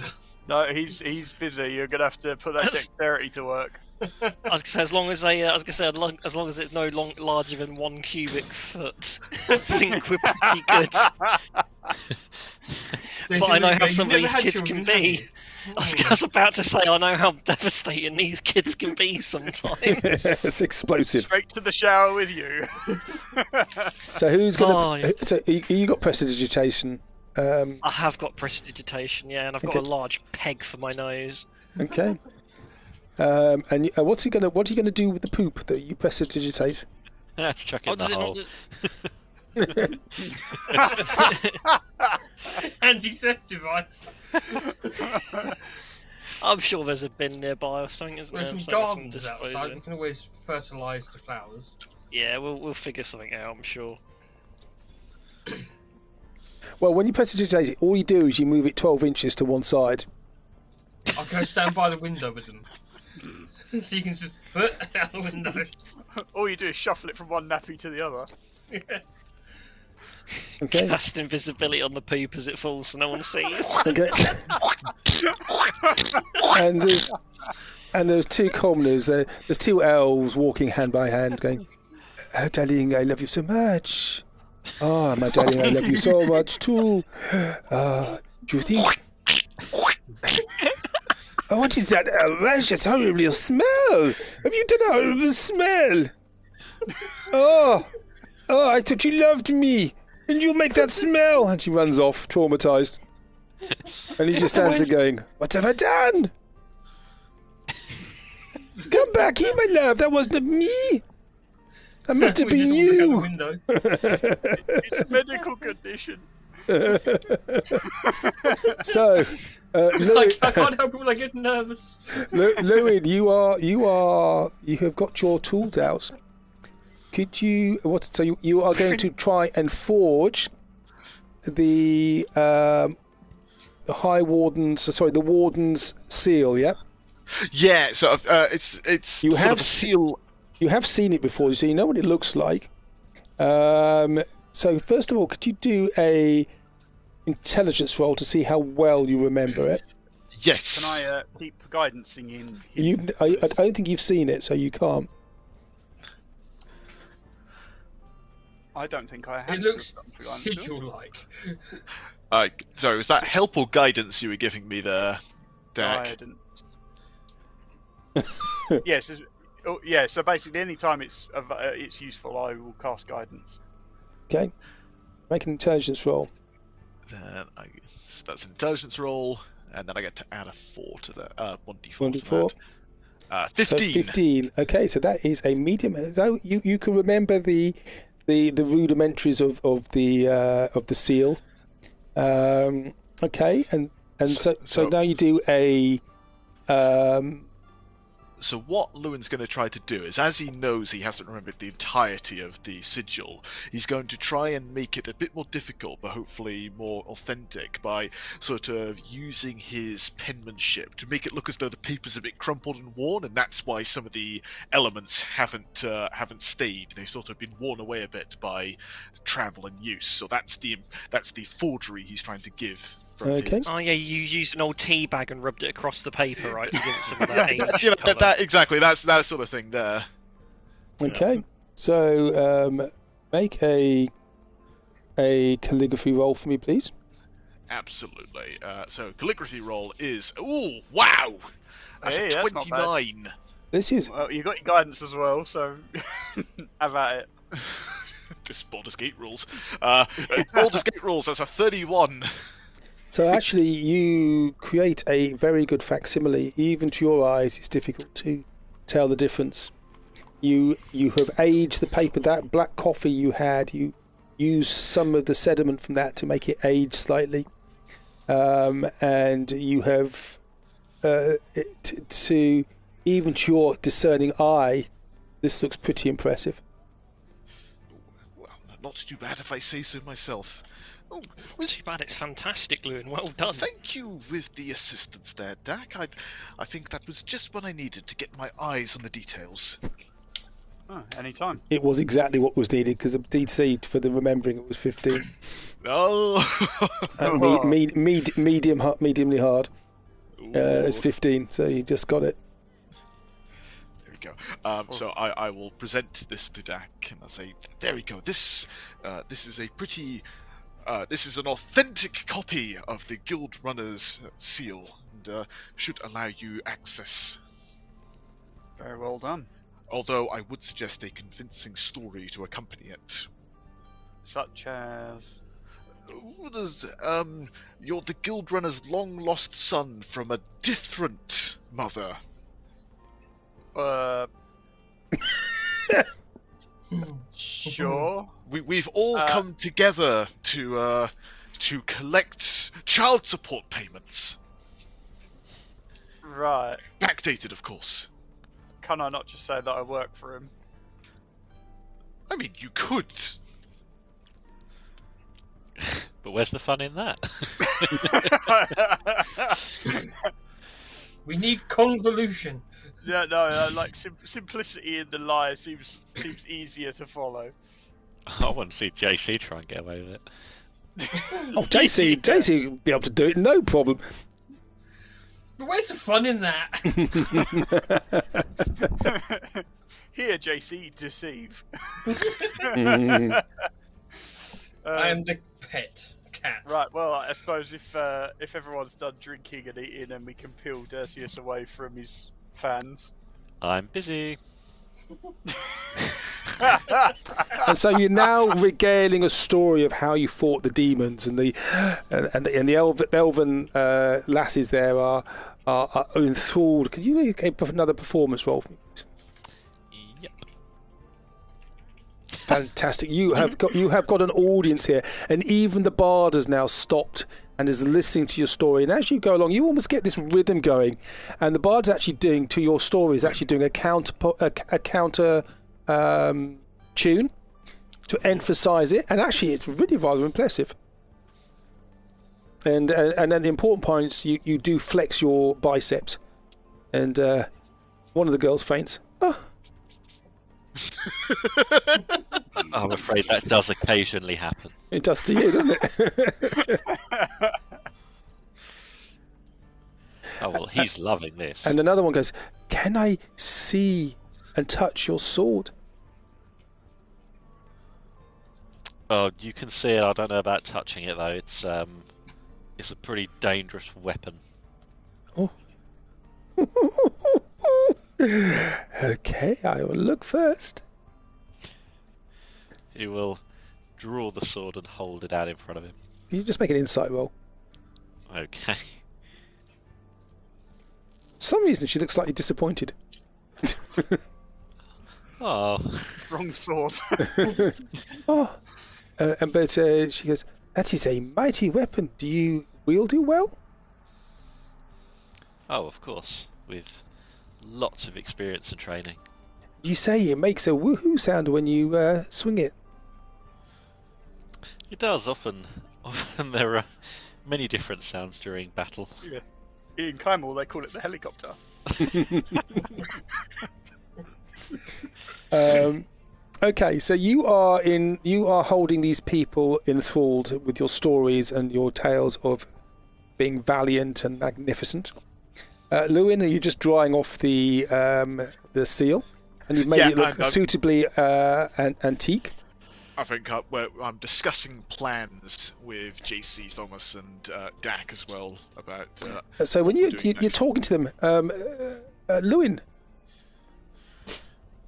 No, he's busy. You're gonna have to put that dexterity to work.
I was gonna say as long as it's no larger than 1 cubic foot, I think we're pretty good. But I know how some of these kids can be. I was about to say I know how devastating these kids can be sometimes.
It's explosive.
Straight to the shower with you.
So who's gonna? So you got prestidigitation.
I have got prestidigitation, yeah, and I've got a large peg for my nose.
Okay. And what are you gonna do with the poop that you prestidigitate?
Chuck it in the hole.
Anti-theft device.
I'm sure there's a bin nearby or something, isn't there?
There's some gardens outside. We can always fertilise the flowers.
Yeah, we'll figure something out, I'm sure.
Well, when you prestidigitate it, all you do is you move it 12 inches to one side.
I'll go stand by the window with them. So you can just put out the window.
All you do is shuffle it from one nappy to the other.
Okay.
Cast invisibility on the poop as it falls so no one sees.
Okay. and there's 2 commoners. There's 2 elves walking hand by hand, going, "Oh, darling, I love you so much. Oh, my darling, I love you so much too. Do you think? Oh, what is that outrageous, horrible smell? Have you done a horrible smell? Oh, I thought you loved me. And you make that smell." And she runs off, traumatised. And he just stands there going, "What have I done? Come back here, my love. That wasn't me. That must have been you."
It's a medical condition.
So,
I can't help it when I get nervous.
LLewyn, you have got your tools out. Could you? So you are going to try and forge the the warden's seal, yeah?
Yeah. So it's
You
sort
have
of a seal.
You have seen it before, so you know what it looks like. So first of all, could you do a intelligence roll to see how well you remember it?
Yes.
Can I keep guidancing in?
I don't think you've seen it, so you can't.
I don't think I have.
It looks sigil-like.
Sorry, was that help or guidance you were giving me there, Dak?
Yes. Yeah. So basically, any time it's useful, I will cast guidance.
Okay. Make an intelligence roll.
Then so that's an intelligence roll, and then I get to add a 4 to that. 1d4.
1d4.
15.
So 15. Okay, so that is a medium. So you can remember the rudimentaries of the seal. Okay, and so now you do a.
So what LLewyn's going to try to do is, as he knows he hasn't remembered the entirety of the sigil, he's going to try and make it a bit more difficult, but hopefully more authentic, by sort of using his penmanship to make it look as though the paper's a bit crumpled and worn, and that's why some of the elements haven't stayed. They've sort of been worn away a bit by travel and use. So that's the forgery he's trying to give.
Okay.
Oh yeah, you used an old tea bag and rubbed it across the paper, right? To give it some of that age
that exactly. That's that sort of thing there.
Okay. So make a calligraphy roll for me, please.
Absolutely. So calligraphy roll is wow. That's a 29.
This is.
Well, you got your guidance as well, so have at it.
Just Baldur's Gate rules. Baldur's Gate rules. That's a 31.
So actually, you create a very good facsimile. Even to your eyes, it's difficult to tell the difference. You have aged the paper. That black coffee you had, you used some of the sediment from that to make it age slightly, and you have to even to your discerning eye, this looks pretty impressive.
Well, not too bad if I say so myself. Oh,
too bad, it's fantastic, LLewyn. Well done.
Thank you with the assistance there, Dak. I think that was just what I needed to get my eyes on the details.
Oh, any time.
It was exactly what was needed because the DC for the remembering it was 15.
No.
And mediumly hard. It's 15, so you just got it.
There we go. So I will present this to Dak, and I'll say, there we go. This is a pretty. This is an authentic copy of the Guild Runner's seal, and should allow you access.
Very well done.
Although I would suggest a convincing story to accompany it.
Such as...
You're the Guild Runner's long-lost son from a different mother.
Sure.
We've all come together to collect child support payments.
Right.
Backdated, of course.
Can I not just say that I work for him?
I mean, you could.
But where's the fun in that?
We need convolution.
Yeah, no, like simplicity in the lie seems easier to follow.
I want to see JC try and get away with it.
Oh, JC would be able to do it, no problem.
But where's the fun in that?
Here, JC, deceive.
I am the pet cat.
Right, well, I suppose if everyone's done drinking and eating, then we can peel Darcius away from his fans.
I'm busy.
And so you're now regaling a story of how you fought the demons, and the elven lasses there are enthralled. Can you make another performance roll for me, please?
Yep.
Fantastic. You have got an audience here, and even the bard has now stopped and is listening to your story. And as you go along, you almost get this rhythm going, and the bard's actually doing to your story is actually doing a counter tune to emphasise it, and actually it's really rather impressive. And then the important points, you do flex your biceps, and one of the girls faints. Oh.
I'm afraid that does occasionally happen.
It does to you, doesn't it?
Oh, well, he's loving this.
And another one goes, "Can I see and touch your sword?"
Oh, you can see it. I don't know about touching it, though. It's a pretty dangerous weapon.
Oh. Okay, I will look first.
He will draw the sword and hold it out in front of him.
Can you just make an insight roll?
Okay.
For some reason, she looks slightly disappointed.
Oh.
Wrong sword.
Oh. But she goes, "That is a mighty weapon. Do you wield it well?"
Oh, of course. With lots of experience and training.
You say it makes a woohoo sound when you swing it.
It does, often there are many different sounds during battle.
Yeah. In Kymel, they call it the helicopter.
Okay, so you are holding these people enthralled with your stories and your tales of being valiant and magnificent. LLewyn, are you just drying off the seal, and you've made it look suitably antique?
I think I'm discussing plans with JC, Phomos, and Dak as well about.
So when you're talking to them, LLewyn,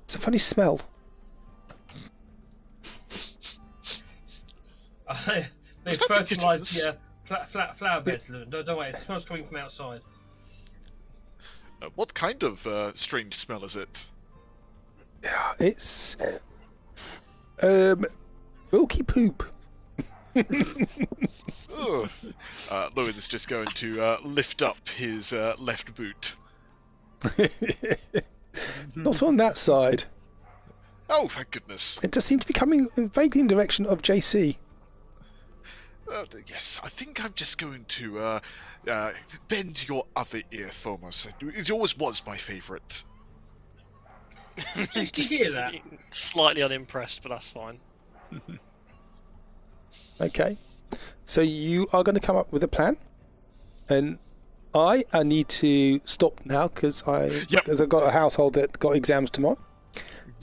it's a funny smell.
They fertilised flower beds, Lewyn. Don't worry, it smells coming from outside.
What kind of strange smell is it?
It's milky poop.
Lewyn's just going to lift up his left boot.
Not on that side.
Oh, thank goodness.
It does seem to be coming vaguely in the direction of JC.
Yes, I think I'm just going to bend your other ear, Phomos. It always was my favourite.
Did you hear that?
Slightly unimpressed, but that's fine.
Okay. So you are going to come up with a plan, and I need to stop now because I've got a household that got exams tomorrow.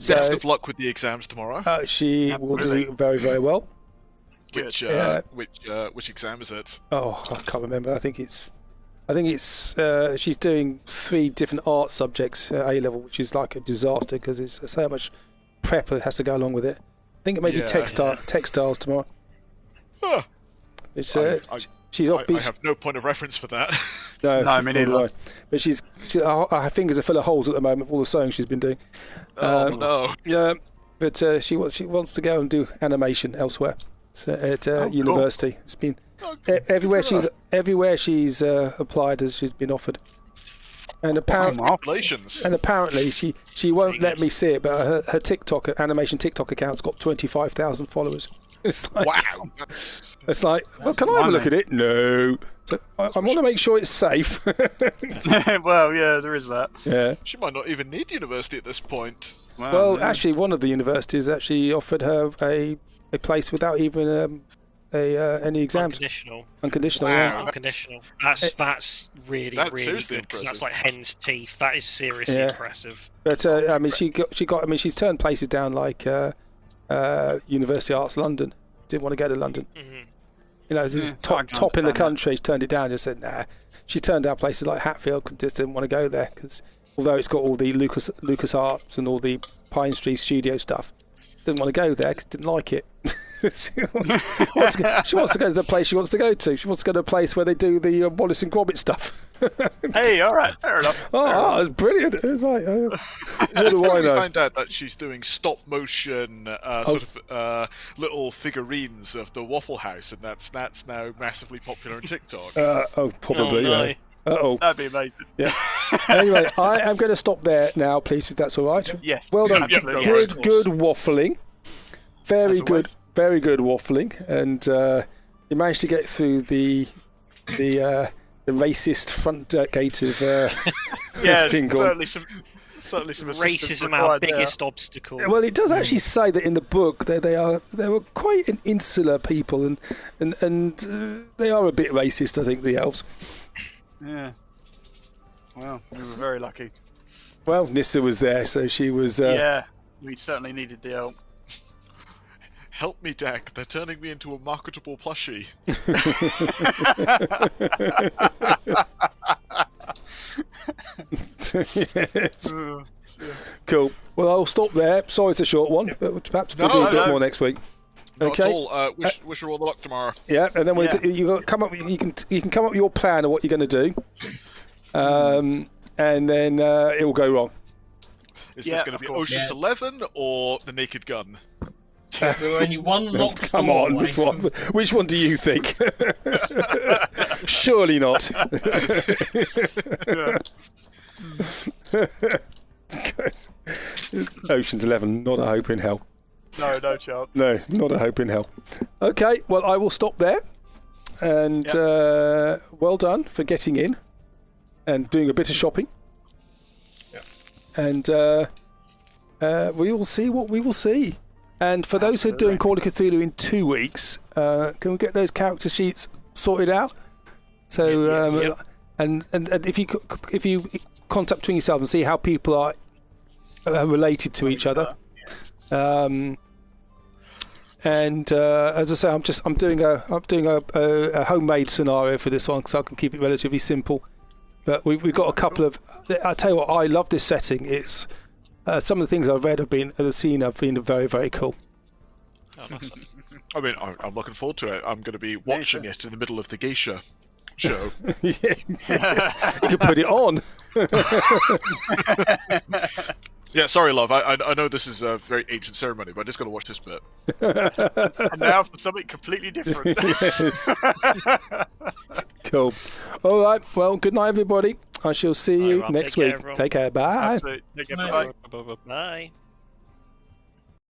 Best of luck with the exams tomorrow.
She will do very, very well.
Which exam is it?
Oh, I can't remember. I think it's she's doing 3 different art subjects at A level, which is like a disaster because it's so much prep that has to go along with it. I think it may be textiles tomorrow.
Huh.
It's she's off.
I have no point of reference for that.
No,
I mean neither.
But her fingers are full of holes at the moment with all the sewing she's been doing.
Oh no.
Yeah, but she wants to go and do animation elsewhere. So at university,
cool.
It's been everywhere she's applied as she's been offered. And apparently she won't let me see it, but her animation TikTok account's got 25,000 followers. It's like,
wow.
It's like, well, can I have a look at it? No. So I want to make sure it's safe.
Well, yeah, there is that.
Yeah.
She might not even need university at this point.
Well, actually, one of the universities actually offered her a place without even any exams. Unconditional.
Wow,
Yeah.
unconditional. That's really
seriously
good because
impressive.
that's like hen's teeth. That is seriously impressive.
But I mean, she's turned places down like University of Arts London. Didn't want to go to London.
Mm-hmm.
You know, just top in the country. She turned it down. Just said nah. She turned down places like Hatfield. Just didn't want to go there because although it's got all the Lucas Arts and all the Pine Street studio stuff, didn't want to go there because didn't like it. She wants to go to the place she wants to go to. She wants to go to a place where they do the Wallace and Gromit stuff.
Hey, all right, fair enough.
That's brilliant. It's like, what do I know?
Find out that she's doing stop motion little figurines of the Wafflehouse, and that's now massively popular on TikTok.
Probably.
Oh, no.
Yeah. Uh-oh.
That'd be amazing.
Yeah. Anyway, I am going to stop there now, please, if that's all right.
Yes.
Well done.
Absolutely.
Good waffling. Very good waffling, and you managed to get through the racist front gate of
Syngorn. Certainly some
racism, our biggest obstacle.
Well, it does actually say that in the book that they were quite an insular people, and they are a bit racist. I think the elves.
Yeah. Well, we were very lucky.
Well, Nyssa was there, so she was.
Yeah, we certainly needed the help.
Help me, Dak. They're turning me into a marketable plushie.
Yes. Cool. Well, I'll stop there. Sorry it's a short one, but perhaps we'll do a bit more next week. Okay.
Wish her all the luck tomorrow.
Yeah, and then you come up. You can come up with your plan of what you're going to do, and then it will go wrong.
Is this going to be Ocean's 11 or The Naked Gun?
There were only one locked
Come
door
on, which one do you think? Surely not. Ocean's 11, not a hope in hell.
No chance.
No, not a hope in hell. Okay, well, I will stop there. And well done for getting in and doing a bit of shopping.
Yeah.
And we will see what we will see. And for those who are doing Call of Cthulhu in 2 weeks, can we get those character sheets sorted out? So, and if you contact between yourselves and see how people are related to each other. And as I say, I'm doing a homemade scenario for this one, so I can keep it relatively simple. But we've got a couple of. I tell you what, I love this setting. It's some of the things I've read have been very, very cool.
I mean, I'm looking forward to it. I'm going to be watching it in the middle of the geisha show.
You can put it on.
Yeah,
sorry, love. I know this is a very ancient ceremony, but I just got to watch this bit.
And now for something completely different.
Yes. Cool. All right. Well, good night, everybody. I shall see you next week. Take care. Bye.
Take care. Bye.
Bye.